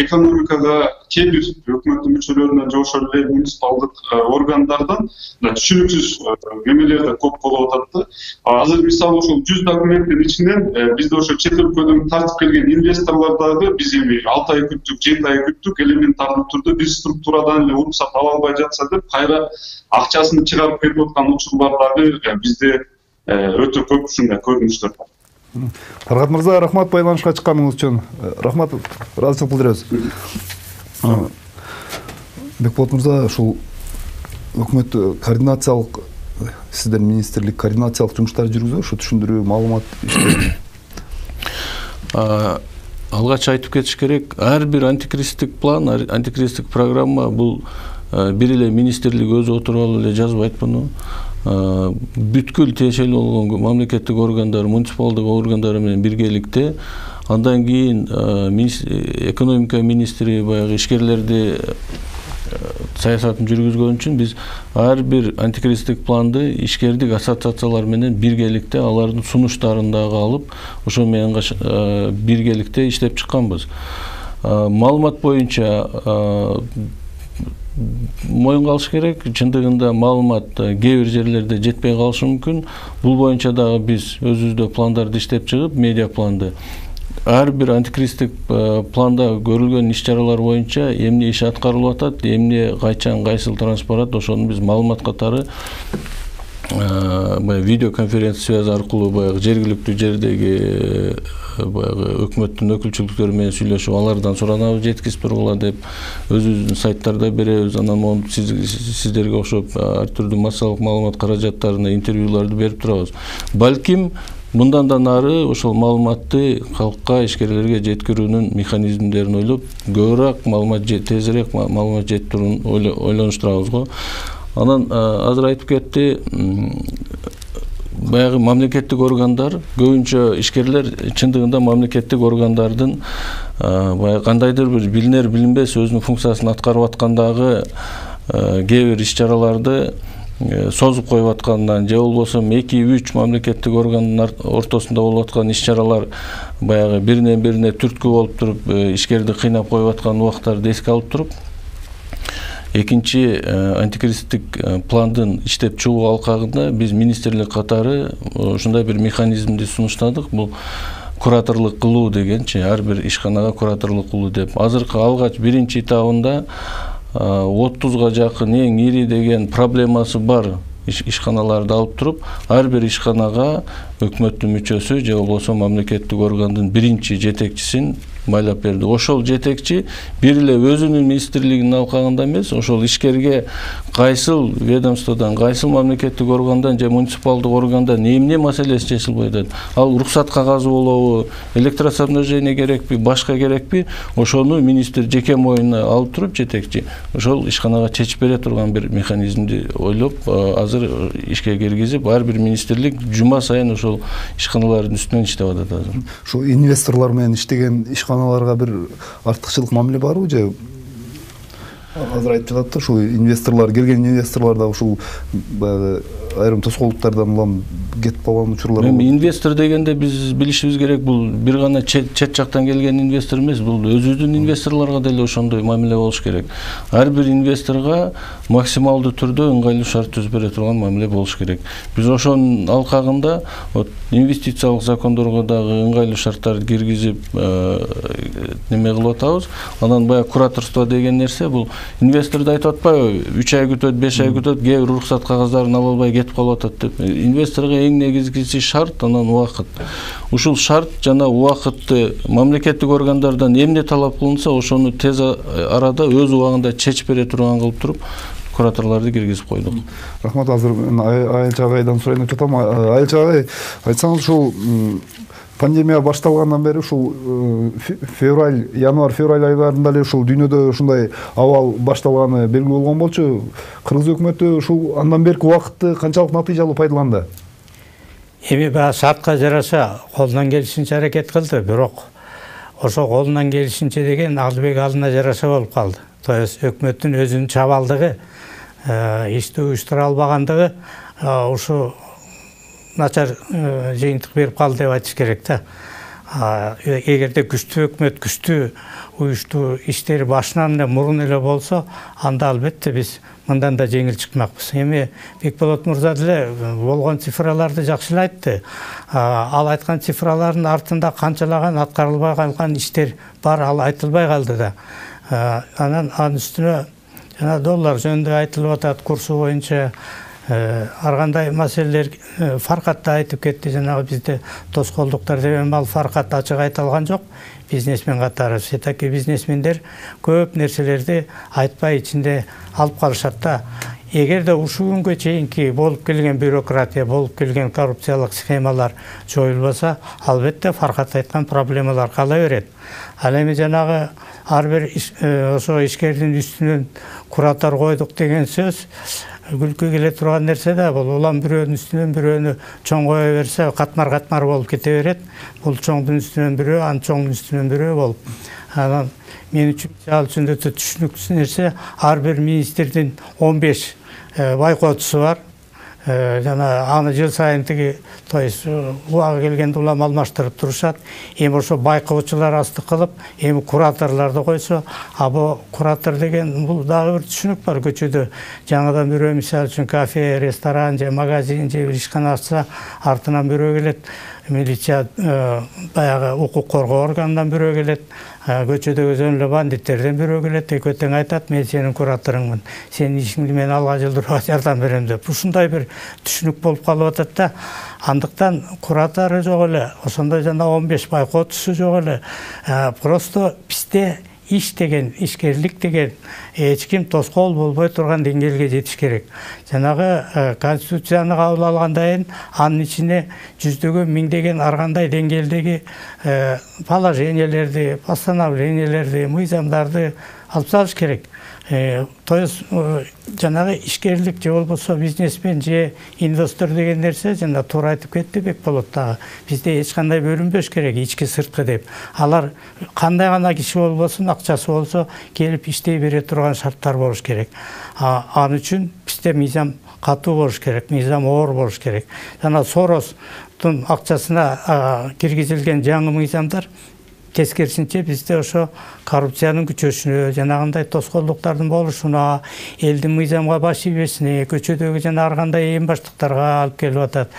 экономикага кээ бир өкмөттүн мүчөлөрүнөн же ошол эле муниципалдык органдардан түшүнүксүз эмелер да көп болуп атат. Азыр мисалы ошол 100 документтин ичинен бизде ошо чет өлкөдөн тартып келген инвесторлор дагы биз эми 6 ай күттүк, 7 ай күттүк, элементардуу түрдө бир структурадан эле уруксат ала албай жатса деп кайра акчасын чыгарып берип аткан учурлар дагы бизде өтө көп ушундай көрүнүштөр бар. Фаргат мырза, рахмат байланышка чыкканыңыз үчүн. Рахмат, ыраазычылык билдиребиз. Бекболот мырза, ушул өкмөт координациялык, сиздер министрлик координациялык жумуштар жүргүзөбү, ушу түшүндүрүү, маалымат иштери? Алгач айтып кетиш керек, ар бир антикризистик план, антикризистик программа бул бир эле министрлик өзү отуруп алып эле жазбайт муну. Бүткүл тиешелүү болгон мамлекеттик органдар, муниципалдык органдар менен биргеликте, андан кийин экономика министри баягы ишкерлерди саясатын жүргүзгөн үчүн биз ар бир антикризистик планды ишкердик ассоциациялар менен биргеликте алардын сунуштарын дагы алып, ошо менен биргеликте иштеп чыкканбыз. Маалымат боюнча моюнга алыш керек, чындыгында маалымат кээ бир жерлерде жетпей калышы мүмкүн. Бул боюнча дагы биз өзүбүздө пландарды иштеп чыгып, медиа планды ар бир антикризистик планда көрүлгөн иш-чаралар боюнча эмне иш аткарылып атат, эмне кайчан кайсыл транспарат, ошону биз маалымат катары видеоконференция связь аркылуу баягы жергиликтүү жердеги баягы өкмөттүн өкүлчүлүктөрү менен сүйлөшүп, алардан суранабыз, жеткизип тургула деп өзүбүздүн сайттарда беребиз. Анан могу сиздерге окшоп ар түрдүү массалык маалымат каражаттарына интервьюларды берип турабыз. Балким мындан да нары ошол маалыматты калкка, ишкерлерге жеткирүүнүн механизмдерин ойлоп, көбүрөөк маалымат, тезирээк маалымат жеткирүүнү ойлонуштурабыз го. Анан азыр айтып кетти, баягы мамлекеттик органдар, көбүнчө ишкерлер чындыгында мамлекеттик органдардын баягы кандайдыр бир билинер билинбес өзүнүн функциясын аткарып аткандагы кээ бир иш чараларды созуп коюп аткандан же болбосо 2-3 мамлекеттик органдын ортосунда болуп аткан иш чаралар баягы биринен бирине түрткү болуп туруп ишкерди кыйнап коюп аткан убактарды эске алып туруп, экинчи антикризистик пландын иштеп чыгуу алкагында биз министрлик катары ушундай бир механизмди сунуштадык. Бул кураторлук кылуу дегенчи, ар бир ишканага кураторлук кылуу деп. Азыркы алгач биринчи этабында 30га жакын эң ири деген проблемасы бар ишканаларды алып туруп, ар бир ишканага өкмөттүн мүчөсү же болбосо мамлекеттик органдын биринчи жетекчисин байлап берди. Ошол жетекчи бир эле өзүнүн министрлигинин алкагында эмес, ошол ишкерге кайсыл ведомстводан, кайсыл мамлекеттик органдан же муниципалдык органдан эмне маселеси чечилбей атат. Ал уруксат кагазы болобу, электроснабжение керекпи, башка керекпи, ошону министр жеке мойнуна алып туруп жетекчи ошол ишканага чечип бере турган бир механизмди ойлоп, азыр ишке киргизип, ар бир министрлик жума сайын ошол ишканалардын үстүнөн иштеп атат азыр. Ошо инвесторлор менен иштеген ишканаларга бир артыкчылык мамиле барбы же? Азыр айтып жатат да, ушул инвесторлор, келген инвесторлор да ушул баягы айрым тоскоолдуктардан улам кетип калган учурлар. Эми инвестор дегенде биз билишибиз керек, бул бир гана чет жактан келген инвестор эмес, бул өзүбүздүн инвесторлорго деле ошондой мамиле болуш керек. Ар бир инвесторго максималдуу түрдө ыңгайлуу шарт түзүп бере турган мамиле болуш керек. Биз ошонун алкагында инвестициялык закондорго дагы ыңгайлуу шарттарды киргизип неме кылып атабыз. Анан баягы кураторство деген нерсе бул инвесторду айтып атпайбы, 3 ай күтөт, 5 ай күтөт, кээ бир уруксат кагаздарын ала албай кетип калып атат деп. Инвесторго эң негизгиси шарт, анан убакыт. Ушул шарт жана убакытты мамлекеттик органдардан эмне талап кылынса, ошону тез арада өз убагында чечип бере турган кылып туруп, кураторлорду киргизип койдук. Рахмат, азыр Айылчы агайдан сурайын деп жатам. Айылчы агай, айтсаңыз, ушул пандемия башталгандан бери ушул январь-февраль айларында эле ушул дүйнөдө ушундай абал башталганы белгилүү болгон болчу. Кыргыз өкмөтү ушул андан берки убакытты канчалык натыйжалуу пайдаланды? Эми баягы шартка жараша колунан келишинче аракет кылды, бирок ошо колунан келишинче деген албек алдына жараша болуп калды. То есть өкмөттүн өзүнүн чабалдыгы, ишти уюштура албагандыгы ушу начар жыйынтык берип калды деп айтыш керек да. Эгерде күчтүү өкмөт, күчтүү уюштуу иштери башынан эле мурун эле болсо, анда албетте биз мындан да жеңил чыкмакпыз. Эми Бекболот мырза деле болгон цифраларды жакшы эле айтты. Ал айткан цифралардын артында канчалаган аткарылбай калган иштер бар, ал айтылбай калды да. Анан анын үстүнө жана доллар жөнүндө айтылып атат, курсу боюнча ар кандай маселелер Фаркатта айтып кетти. Жанагы бизде тоскоолдуктар деп ал Фаркат ачык айта алган жок. Бизнесмен катары, сетаки бизнесмендер көп нерселерди айтпай ичинде алып калышат да. Эгерде ушул күнгө чейинки болуп келген бюрократия, болуп келген коррупциялык схемалар жоюлбаса, албетте Фаркат айткан проблемалар кала берет. Ал эми жанагы ар бир ошо ишкердин үстүнөн куратор койдук деген сөз күлкү келе турган нерсе да. Бул улам бирөөнүн үстүнөн бирөөнү чоң кое берсе, катмар болуп кете берет. Бул чоңдун үстүнөн бирөө, анын чоңдун үстүнөн бирөө болуп. Анан мен үчүн ал үчүндө түшүнүктүү нерсе, ар бир министрдин 15 байкоочусу бар. Жана аны жыл сайын тиги, то есть убагы келгенде улам алмаштырып турушат. Эми ошо байкоочулар асты кылып, эми кураторлорду койсо, бул куратор деген бул дагы бир түшүнүк бар. Көчөдө жаңадан бирөө мисалы үчүн кафе, ресторан же магазин же бир ишкана ачса, артынан бирөө келет. Милиция баягы укук коргоо органынан бирөө келет. Көчөдөгү өзөн эле бандиттерден бирөө келет. Экөө тең айтат, мен сенин кураторуңмун, сенин ишиңди мен алга жылдырууга жардам берем деп. Ушундай бир түшүнүк болуп калып атат да. Андыктан куратору жок эле, ошондой жана 15 байкоочусу жок эле. Просто бизде иш деген, ишкерлик деген эч ким тоскоол болбой турган деңгээлге жетиш керек. Жанагы конституцияны кабыл алгандан кийин анын ичине жүздөгөн, миңдеген ар кандай деңгээлдеги положениялерди, постановлениялерди, мыйзамдарды алып салыш керек. То есть жанагы ишкерлик же болбосо бизнесмен же инвестор деген нерсе жана туура айтып кетти Бекболот дагы. Бизде эч кандай бөлүнбөш керек, ички сырткы деп. Алар кандай гана киши болбосун, акчасы болсо келип иштей бере турган шарттар болуш керек. Ал үчүн бизде мыйзам катуу болуш керек, мыйзам оор болуш керек. Жана Соростун акчасына киргизилген жаңы мыйзамдар тескерисинче бизде ошо коррупциянын күчөшүнө, жанагындай тоскоолдуктардын болушуна, элдин мыйзамга баш ийбесине, көчөдөгү жана ар кандай эң баштыктарга алып келип атат.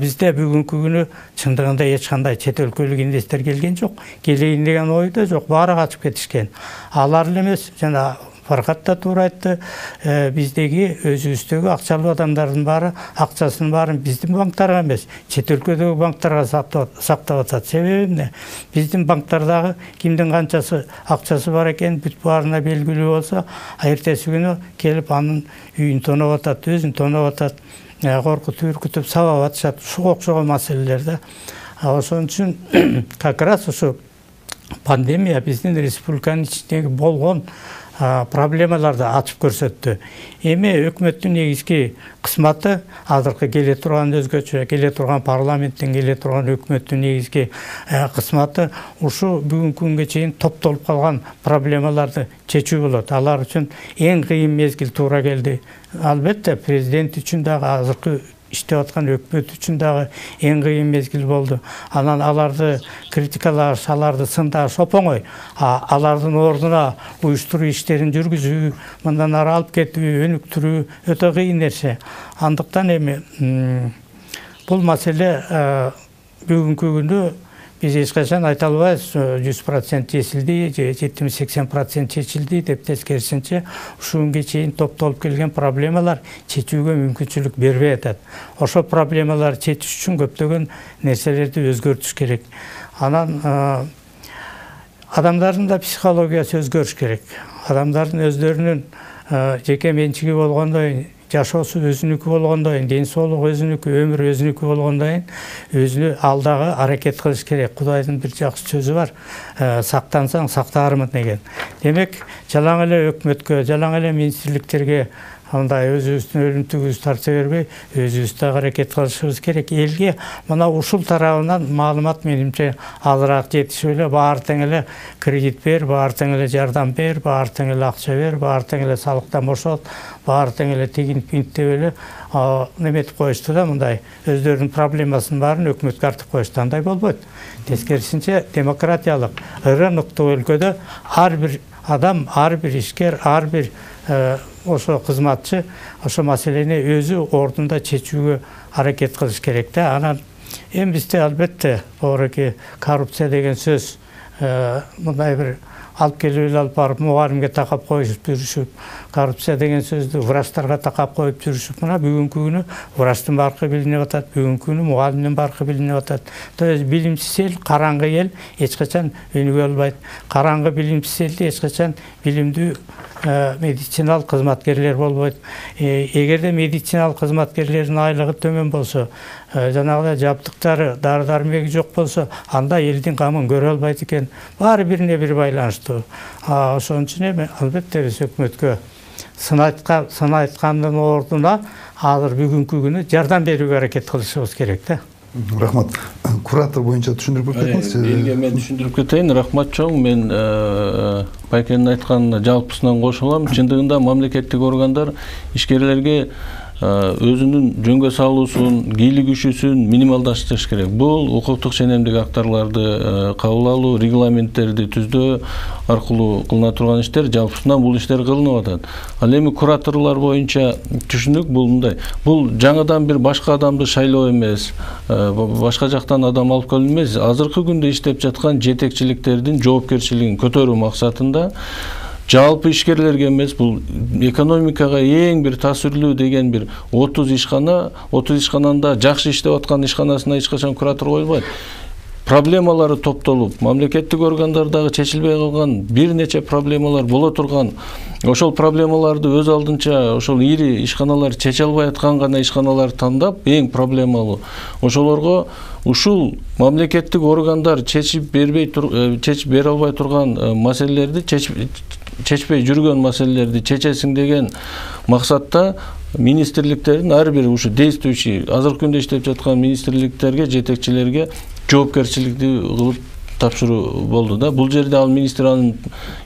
Бизде бүгүнкү күнү чындыгында эч кандай чет өлкөлүк инвестор келген жок, келейин деген ой да жок, баары качып кетишкен. Алар эле эмес, жана Фаркат да туура айтты, биздеги өзүбүздөгү акчалуу адамдардын баары акчасынын баарын биздин банктарга эмес, чет өлкөдөгү банктарга сактап атат. Себеби эмне? Биздин банктардагы кимдин канчасы акчасы бар экен бүт баарына белгилүү болсо, эртеси күнү келип анын үйүн тоноп атат, өзүн тоноп атат, коркутуп үркүтүп сабап атышат. Ушуга окшогон маселелер да. Ошон үчүн как раз ушу пандемия биздин республиканын ичиндеги болгон проблемаларды ачып көрсөттү. Эми өкмөттүн негизги кызматы азыркы келе турган өзгөчө, келе турган парламенттен келе турган өкмөттүн негизги кызматы ушу бүгүнкү күнгө чейин топтолуп калган проблемаларды чечүү болот. Алар үчүн эң кыйын мезгил туура келди. Албетте президент үчүн дагы азыркы иштеп аткан өкмөт үчүн дагы эң кыйын мезгил болду. Анан аларды критикалаш, аларды сындаш оңой. Алардын ордуна уюштуруу иштерин жүргүзүү, мындан ары алып кетүү, өнүктүрүү өтө кыйын нерсе. Андыктан эми бул маселе бүгүнкү күнү биз эч качан айта албайбыз 100% чечилди же 70-80% чечилди деп. Тескерисинче ушул күнгө чейин топтолуп келген проблемалар чечүүгө мүмкүнчүлүк бербей атат. Ошо проблемаларды чечиш үчүн көптөгөн нерселерди өзгөртүш керек. Анан адамдардын да психологиясы өзгөрүш керек. Адамдардын өздөрүнүн жеке менчиги болгондой, жашоосу өзүнүкү болгондой, ден соолугу өзүнүкү, өмүр өзүнүкү болгондой, өзүнү алдагы аракет кылыш керек. Кудайдын бир жакшы сөзү бар, сактансаң сактаармын деген. Демек, жалаң эле өкмөткө, жалаң эле министрликтерге андай өзүбүздүн өлүмтүгүбүздү тарта бербей, өзүбүздө аракет кылышыбыз керек. Элге мына ушул тарабынан маалымат менимче азыраак жетишип эле, баары тең эле кредит бер, баары тең эле жардам бер, баары тең эле акча бер, баары тең эле салыктан бошот, баары тең эле тигин пинт деп эле неметип коюшту да, мындай өздөрүнүн проблемасынын баарын өкмөткө артып коюшту. Андай болбойт. Тескерисинче демократиялык ыры нуктуу өлкөдө ар бир адам, ар бир ишкер, ар бир ошо кызматчы ошо маселени өзү ордунда чечүүгө аракет кылыш керек да. Анан эми бизде албетте оореки коррупция деген сөз мындай бир алып келип алып барып мугалимге такап коюп жүрүшүп, коррупция деген сөздү врачтарга такап коюп жүрүшүп, мына бүгүнкү күнү врачтын баркы билинип атат, бүгүнкү күнү мугалимдин баркы билинип атат. То есть билимсиз эл, караңгы эл эч качан өнүгө албайт. Караңгы билимсиз элде эч качан билимдүү медициналык кызматкерлер болбойт. Эгерде медициналык кызматкерлердин айлыгы төмөн болсо, жанагыдай жабдыктары, дары-дармеги жок болсо, анда элдин камын көрө албайт экен. Баары бирине бири байланыштуу. Ошон үчүн эми албетте биз өкмөткө сын айткандын ордуна азыр бүгүнкү күнү жардам берүүгө аракет кылышыбыз керек да. Рахмат. Куратор боюнча түшүндүрүп кетиңизчи. Элге мен түшүндүрүп кетейин. Рахмат чоң. Мен Байкенин айтканына жалпысынан кошулам. Чындыгында мамлекеттик органдар ишкерлерге өзүнүн жөнгө салуусун, кийлигишүүсүн минималдаштырыш керек. Бул укуктук ченемдик актарларды кабыл алуу, регламенттерди түздөө аркылуу кылына турган иштер, жалпысынан бул иштер кылынып атат. Ал эми кураторлор боюнча түшүнүк бул мындай. Бул жаңыдан бир башка адамды шайлоо эмес, башка жактан адам алып келүү эмес. Азыркы күндө иштеп жаткан жетекчиликтердин жоопкерчилигин көтөрүү максатында жалпы ишкерлерге эмес, бул экономикага эң бир таасирлүү деген бир 30 ишкананда жакшы иштеп аткан ишканасына эч качан куратор коюлбайт. проблемалары топтолуп, мамлекеттик органдардагы чечилбей калган бир нече проблемалар боло турган, ошол проблемаларды өз алдынча ошол ири ишканалар чече албай аткан гана ишканалар тандап, эң проблемалуу ошолорго ушул мамлекеттик органдар чечип бере албай турган маселелерди, чечпей жүргөн маселелерди чечесиң деген максатта министрликтердин ар бир ушу действующий азыркы күндө иштеп жаткан министрликтерге, жетекчилерге жоопкерчиликти кылып тапшыруу болду да. Бул жерде ал министр анын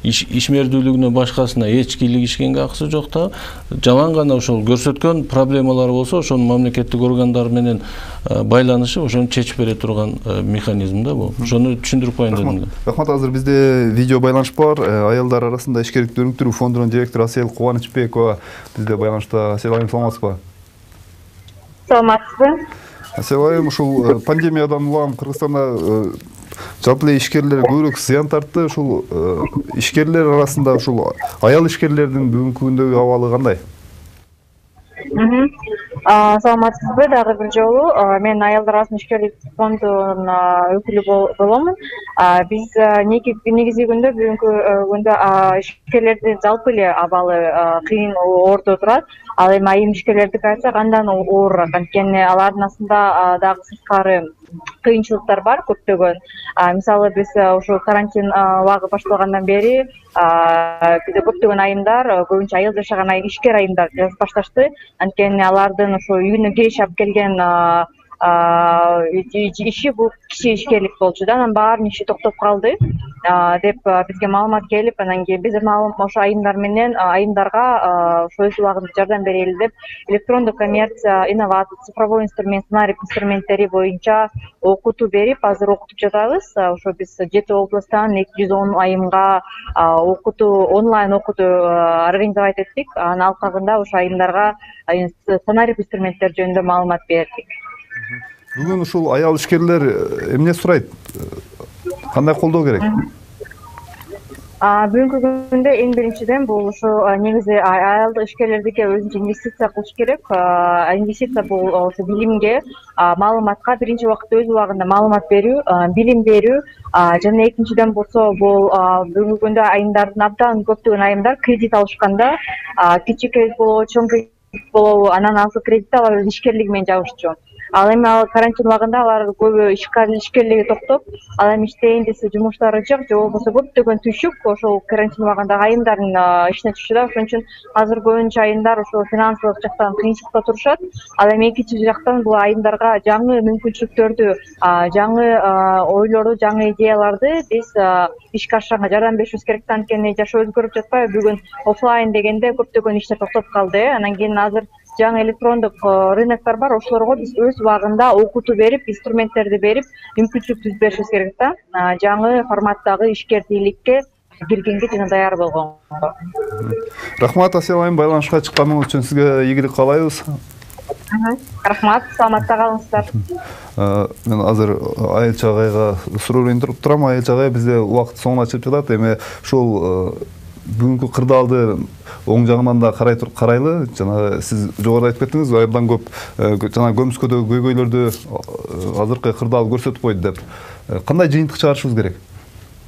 ишмердүүлүгүнө башкасына эч кийлигишкенге акысы жок да. Жалаң гана ошол көрсөткөн проблемалар болсо, ошонун мамлекеттик органдар менен байланышы ошону чечип бере турган механизм да бул. Ошону түшүндүрүп коеюн дедим. Рахмат, азыр бизде видео байланыш бар. Аялдар арасында ишкерликти өнүктүрүү фондунун директору Асел Кубанычбекова бизде байланышта. Асел айым, саламатсызбы? Саламатсызбы. Асел айым, ушул пандемиядан улам Кыргызстанда жалпы эле ишкерлер көбүрөөк зыян тартты. Ушул ишкерлер арасында ушул аял ишкерлердин бүгүнкү күндөгү абалы кандай? Саламатсызбы, дагы бир жолу. Мен аялдар арасында ишкерлик фондунун өкүлү боломун. Биз негизи күндө бүгүнкү күндө ишкерлердин жалпы эле абалы кыйын, орто турат. Ал эми айым ишкерлердики айтсак, андан оорураак. Анткени алардын астында дагы сырткары кыйынчылыктар бар көптөгөн. Мисалы биз ошо карантин убагы башталгандан бери бизде көптөгөн айымдар, көбүнчө айыл жашаган ишкер айымдар жазып башташты. Анткени алардын ошо үйүнө кириш алып келген иши бул кичи ишкерлик болчу да. Анан баардын иши токтоп калды деп бизге маалымат келип, анан кийин биз ошо айымдар менен айымдарга ошо өз убагында жардам берели деп электрондук коммерция, инновация, цифровой инструмент, сценарий инструменттери боюнча окутуу берип, азыр окутуп жатабыз. Ошо биз 7 областтан 210 айымга окутуу, онлайн окутуу организовать эттик. Анын алкагында ошо айымдарга сценарий инструменттер жөнүндө маалымат бердик. Бүгүн ушул аял ишкерлер эмне сурайт? Кандай колдоо керек? Бүгүнкү күндө эң биринчиден бул ушу негизи аялдык ишкерлердикке өзүнчө инвестиция кылыш керек. Инвестиция бул ошо билимге, маалыматка биринчи убакытта өз убагында маалымат берүү, билим берүү. Жана экинчиден болсо бул бүгүнкү күндө айымдардын абдан көптөгөн айымдар кредит алышканда, кичи кредит болобу, чоң кредит болобу, анан ал кредитти алар өз ишкерлиги менен жабышчу. Ал эми карантин убагында алар көбү ишкерлиги токтоп, ал эми иштейин десе жумуштары жок, же болбосо көптөгөн түшүп, ошол карантин убагында айымдардын ишине түшүшү да. Ошон үчүн азыр көбүнчө айымдар ошо финансылык жактан кыйынчылыкта турушат. Ал эми экинчи жактан бул айымдарга жаңы мүмкүнчүлүктөрдү, жаңы ойлорду, жаңы идеяларды биз ишке ашырганга жардам беришибиз керек. Анткени жашоо өзгөрүп жатпайбы? Бүгүн офлайн дегенде көптөгөн иштер токтоп калды. Анан кийин азыр жаңы электрондук рыноктор бар, ошолорго биз өз убагында окутуу берип, инструменттерди берип, мүмкүнчүлүк түзүп беришибиз керек да. Жаңы форматтагы ишкердийликке киргенге жана даяр болгонго. Рахмат, Асел айым, байланышка чыкканыңыз үчүн сизге ийгилик каалайбыз. Рахмат, саламатта калыңыздар. Мен азыр Айылча агайга суроо берейин турам. Айылча агай, бизде убакыт соңуна чыгып жатат. Эми ушул бүгүнкү кырдаалды оң жагынан да карайлы. Жана сиз жогоруда айтып кеттиңиз, айылдан көп жана көмүскөдөгү көйгөйлөрдү азыркы кырдаал көрсөтүп койду деп. Кандай жыйынтык чыгарышыбыз керек?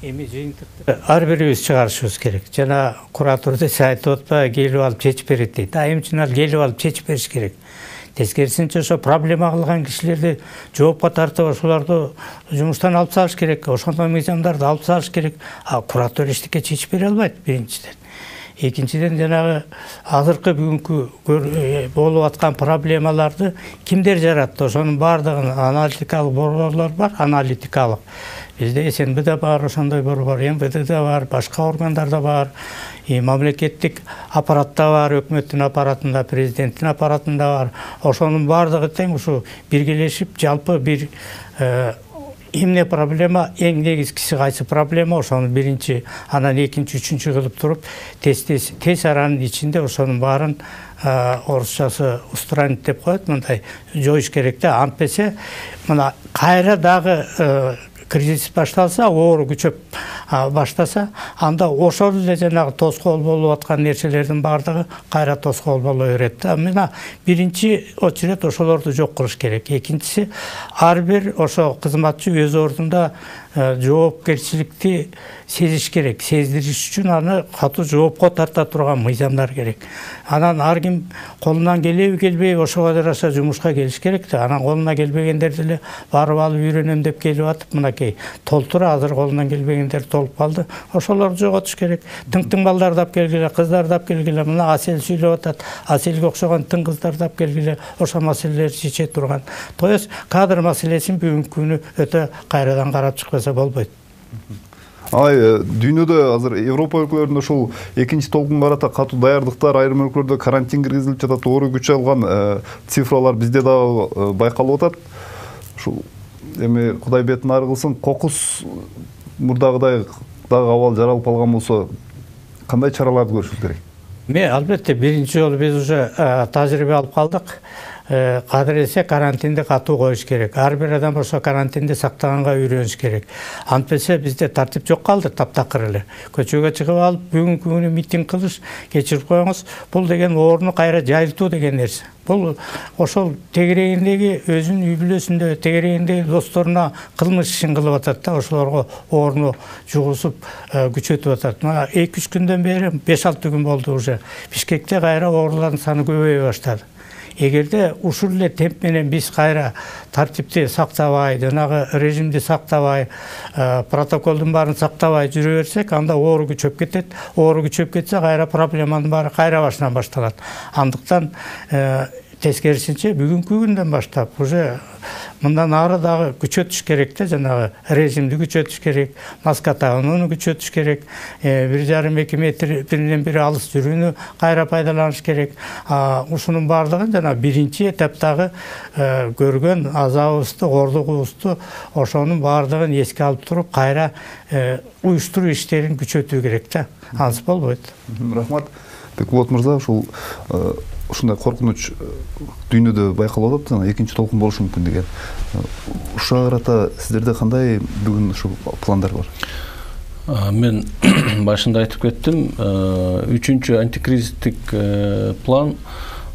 Эми жыйынтыкты ар бирибиз чыгарышыбыз керек. Жана куратурда айтып атпайбы, келип алып чечип берет дейт. Айым үчүн ал келип алып чечип бериш керек. Тескерисинче ошо проблема кылган кишилерди жоопко тартып, ошолорду жумуштан алып салыш керек, ошондой мыйзамдарды алып салыш керек. Куратура эчтеке чечип бере албайт биринчиден. Экинчиден жанагы азыркы бүгүнкү болуп аткан проблемаларды кимдер жаратты? Ошонун баардыгын аналитикалык борборлор бар, аналитикалык. Бизде СНБ бар, ошондой борбор, МВД бар, башка органдарда бар, мамлекеттик аппаратта бар, өкмөттүн аппаратында, президенттин аппаратында бар. Ошонун баардыгы тең ушу биргелешип, жалпы бир эмне проблема, эң негизгиси кайсы проблема, ошону биринчи, анан экинчи, үчүнчү кылып туруп, тез аранын ичинде ошонун баарын орусчасы устранить деп коет, мындай жоюш керек да. Антпесе мына кайра дагы кризис башталса, оору күчөп баштаса, анда ошол эле жанагы тоскоол болуп аткан нерселердин баардыгы кайра тоскоол боло берет. Мына биринчи очерет ошолорду жок кылыш керек. Экинчиси, ар бир ошо кызматчы өз ордунда жоопкерчиликти сезиш керек. Сездириш үчүн аны катуу жоопко тарта турган мыйзамдар керек. Анан ар ким колунан келеби келбей ошого жараша жумушка келиш керек да. Анан колуна келбегендер деле барып алып үйрөнөм деп келип атып, мынакей толтура азыр колунан келбегендер толуп калды. Ошолорду жоготуш керек. Тың балдарды алып келгиле, кыздарды алып келгиле. Мына Асел сүйлөп атат. Аселге окшогон тың кыздарды алып келгиле. Ошо маселелерди чече турган. То есть кадр маселесин бүгүнкү күнү өтө кайрадан карап чыкпаса болбойт. Дүйнөдө азыр Европа өлкөлөрүндө ушул экинчи толкунга карата катуу даярдыктар, айрым өлкөлөрдө карантин киргизилип жатат, оору күч алган цифралар бизде дагы байкалып атат. Ушул эми Кудай бетин ары кылсын, кокус мурдагыдай дагы абал жаралып калган болсо, кандай чараларды көрүшүбүз керек? Албетте, биринчи жолу биз уже тажрыйба алып калдык. Кадыресе карантинди катуу коюш керек. Ар бир адам ошо карантинди сактаганга үйрөнүш керек. Антпесе бизде тартип жок калды, таптакыр эле. Көчөгө чыгып алып, бүгүнкү күнү митинг кылыш, кечирип коюңуз, бул деген орну кайра жайылтуу деген нерсе. Бул ошол тегерегиндеги өзүнүн үй бүлөсүндө, тегерегиндеги досторуна кылмыш ишин кылып атат да, ошолорго орну жугузуп күчөтүп атат. Мына 2-3 күндөн бери 5-6 күн болду уже. Бишкекте кайра оорулардын саны көбөйө баштады. Эгерде ушул эле темп менен биз кайра тартипти сактабай, жанагы режимди сактабай, протоколдун баарын сактабай жүрө берсек, анда оору күчөп кетет. Оору күчөп кетсе, кайра проблеманын баары кайра башынан башталат. Андыктан тескерисинче бүгүнкү күндөн баштап уже мындан ары дагы күчөтүш керек да, жанагы режимди күчөтүш керек, маска тагууну күчөтүш керек, 1,5-2 метр биринен бири алыс жүрүүнү кайра пайдаланыш керек. Ушунун баардыгын жана биринчи этаптагы көргөн азабыбызды, оордугубузду ошонун баардыгын эске алып туруп, кайра уюштуруу иштерин күчөтүү керек да. Ансыз болбойт. Рахмат. Бекболот мырза, ушундай коркунуч дүйнөдө байкалып атат, экинчи толкун болушу мүмкүн деген. Ушуга карата сиздерде кандай бүгүн ушул пландар бар? Мен башында айтып кеттим, 3-чү антикризистик план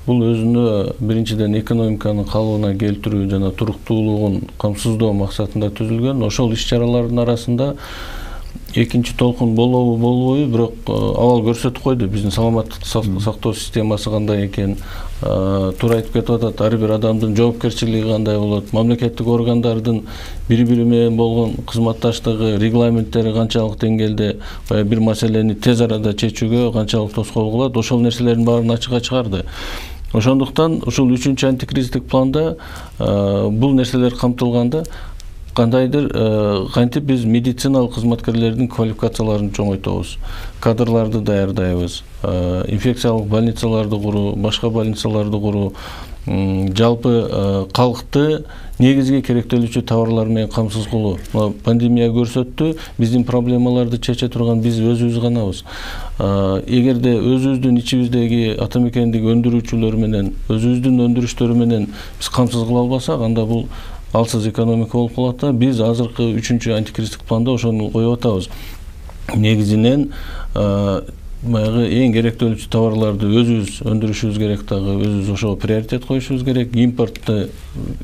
бул өзүнө биринчиден экономиканын калыбына келтирүү жана туруктуулугун камсыздоо максатында түзүлгөн. Ошол иш-чаралардын арасында экинчи толкун болобу болбойбу, бирок абал көрсөтүп койду биздин саламаттык сактоо системасы кандай экен, туура айтып кетип атат, ар бир адамдын жоопкерчилиги кандай болот, мамлекеттик органдардын бири-бири менен болгон кызматташтыгы, регламенттери канчалык деңгээлде бир маселени тез арада чечүүгө канчалык тоскоол кылат, ошол нерселердин баарын ачыкка чыгарды. Ошондуктан ушул 3-чү антикризистик планда бул нерселер камтылганда, кандайдыр кантип биз медициналык кызматкерлердин квалификацияларын чоңойтобуз, кадрларды даярдайбыз, инфекциялык больницаларды куруу, башка больницаларды куруу, жалпы калкты негизги керектелүүчү товарлар менен камсыз кылуу. Пандемия көрсөттү, биздин проблемаларды чече турган биз өзүбүз ганабыз. Эгерде өзүбүздүн ичибиздеги ата мекендеги өндүрүүчүлөр менен, өзүбүздүн өндүрүштөрү менен биз камсыз кыла албасак, анда бул алсыз экономика болуп калат да. Биз азыркы 3-чү антикризистик планда ошону коюп атабыз. Негизинен баягы эң керектелүүчү товарларды өзүбүз өндүрүшүбүз керек дагы, өзүбүз ошого приоритет коюшубуз керек. Импортты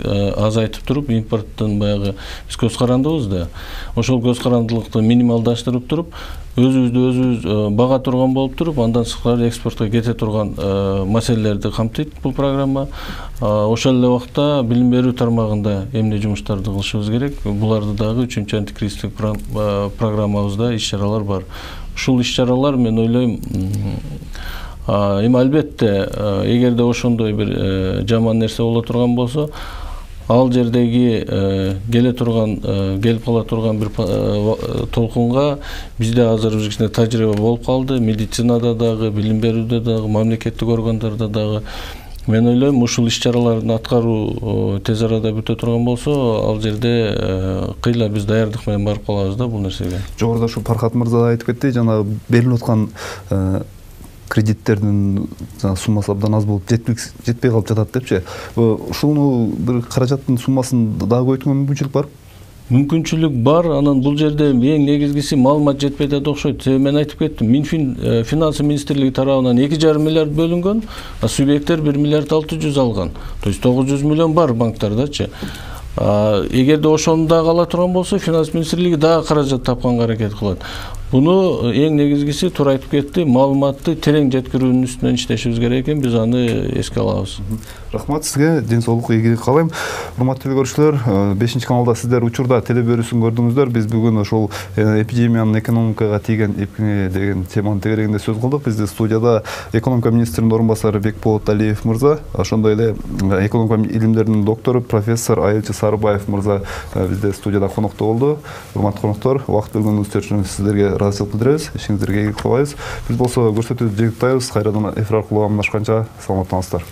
азайтып туруп, импорттун баягы биз көз карандыбыз да. Ошол көз карандылыкты минималдаштырып туруп, өзүбүз бага турган болуп туруп, андан сырткары экспортко кете турган маселелерди камтыйт бул программа. Ошол эле убакта билим берүү тармагында эмне жумуштарды кылышыбыз керек. Буларды дагы 3-чү антикризистик программабызда иш-чаралар бар. Ушул иш-чаралар мен ойлойм, эми албетте, эгерде ошондой бир жаман нерсе боло турган болсо, ал жердеги келип кала турган бир толкунга бизде азыр кичине тажрыйба болуп калды, медицинада дагы, билим берүүдө дагы, мамлекеттик органдарда дагы. Мен ойлойм, ушул иш-чаралардын аткаруу тез арада бүтө турган болсо, ал жерде кыйла биз даярдык менен барып калабыз да бул нерсеге. Жогоруда ушу Паркат мырза айтып кетти, жана берилип аткан кредиттердин суммасы абдан аз болуп жетпей калып жатат депчи. Ушуну бир каражаттын суммасын дагы көбөйтүүгө мүмкүнчүлүк бар? мүмкүнчүлүк бар. Анан бул жерде эң негизгиси маалымат жетпей атат окшойт. Себеби мен айтып кеттим, Минфин финансы министрлиги тарабынан 2,5 миллиард бөлүнгөн, а субъекттер 1 миллиард 600 алган. То есть 900 миллион бар банктардачы. Эгерде ошону дагы ала турган болсо, финанс министрлиги дагы каражат тапканга аракет кылат. Буну эң негизгиси туура айтып кетти, маалыматты терең жеткирүүнүн үстүнөн иштешибиз керек экен, биз аны эске алабыз. Рахмат сизге, ден соолук ийгилик каалайм. Урматтуу көрүүчүлөр, 5-каналда сиздер учурда телебөрүүсүн көрдүңүздөр. Биз бүгүн ошол эпидемиянын экономикага тийген эпкине деген теманын тегерегинде сөз кылдык. Бизде студияда экономика министринин орун басары Бекболот Алиев мырза, ошондой эле экономика илимдеринин доктору профессор Айылчы Сарыбаев мырза бизде студияда конокто болду. Урматтуу коноктор, убакыт бөлгөнүңүз үчүн сиздерге ыраазычылык билдиребиз. Ишиңиздерге ийгилик каалайбыз. Биз болсо көрсөтүүбүздү жыйынтыктайбыз. Кайрадан эфир аркылуу амандашканча саламат болуңуздар.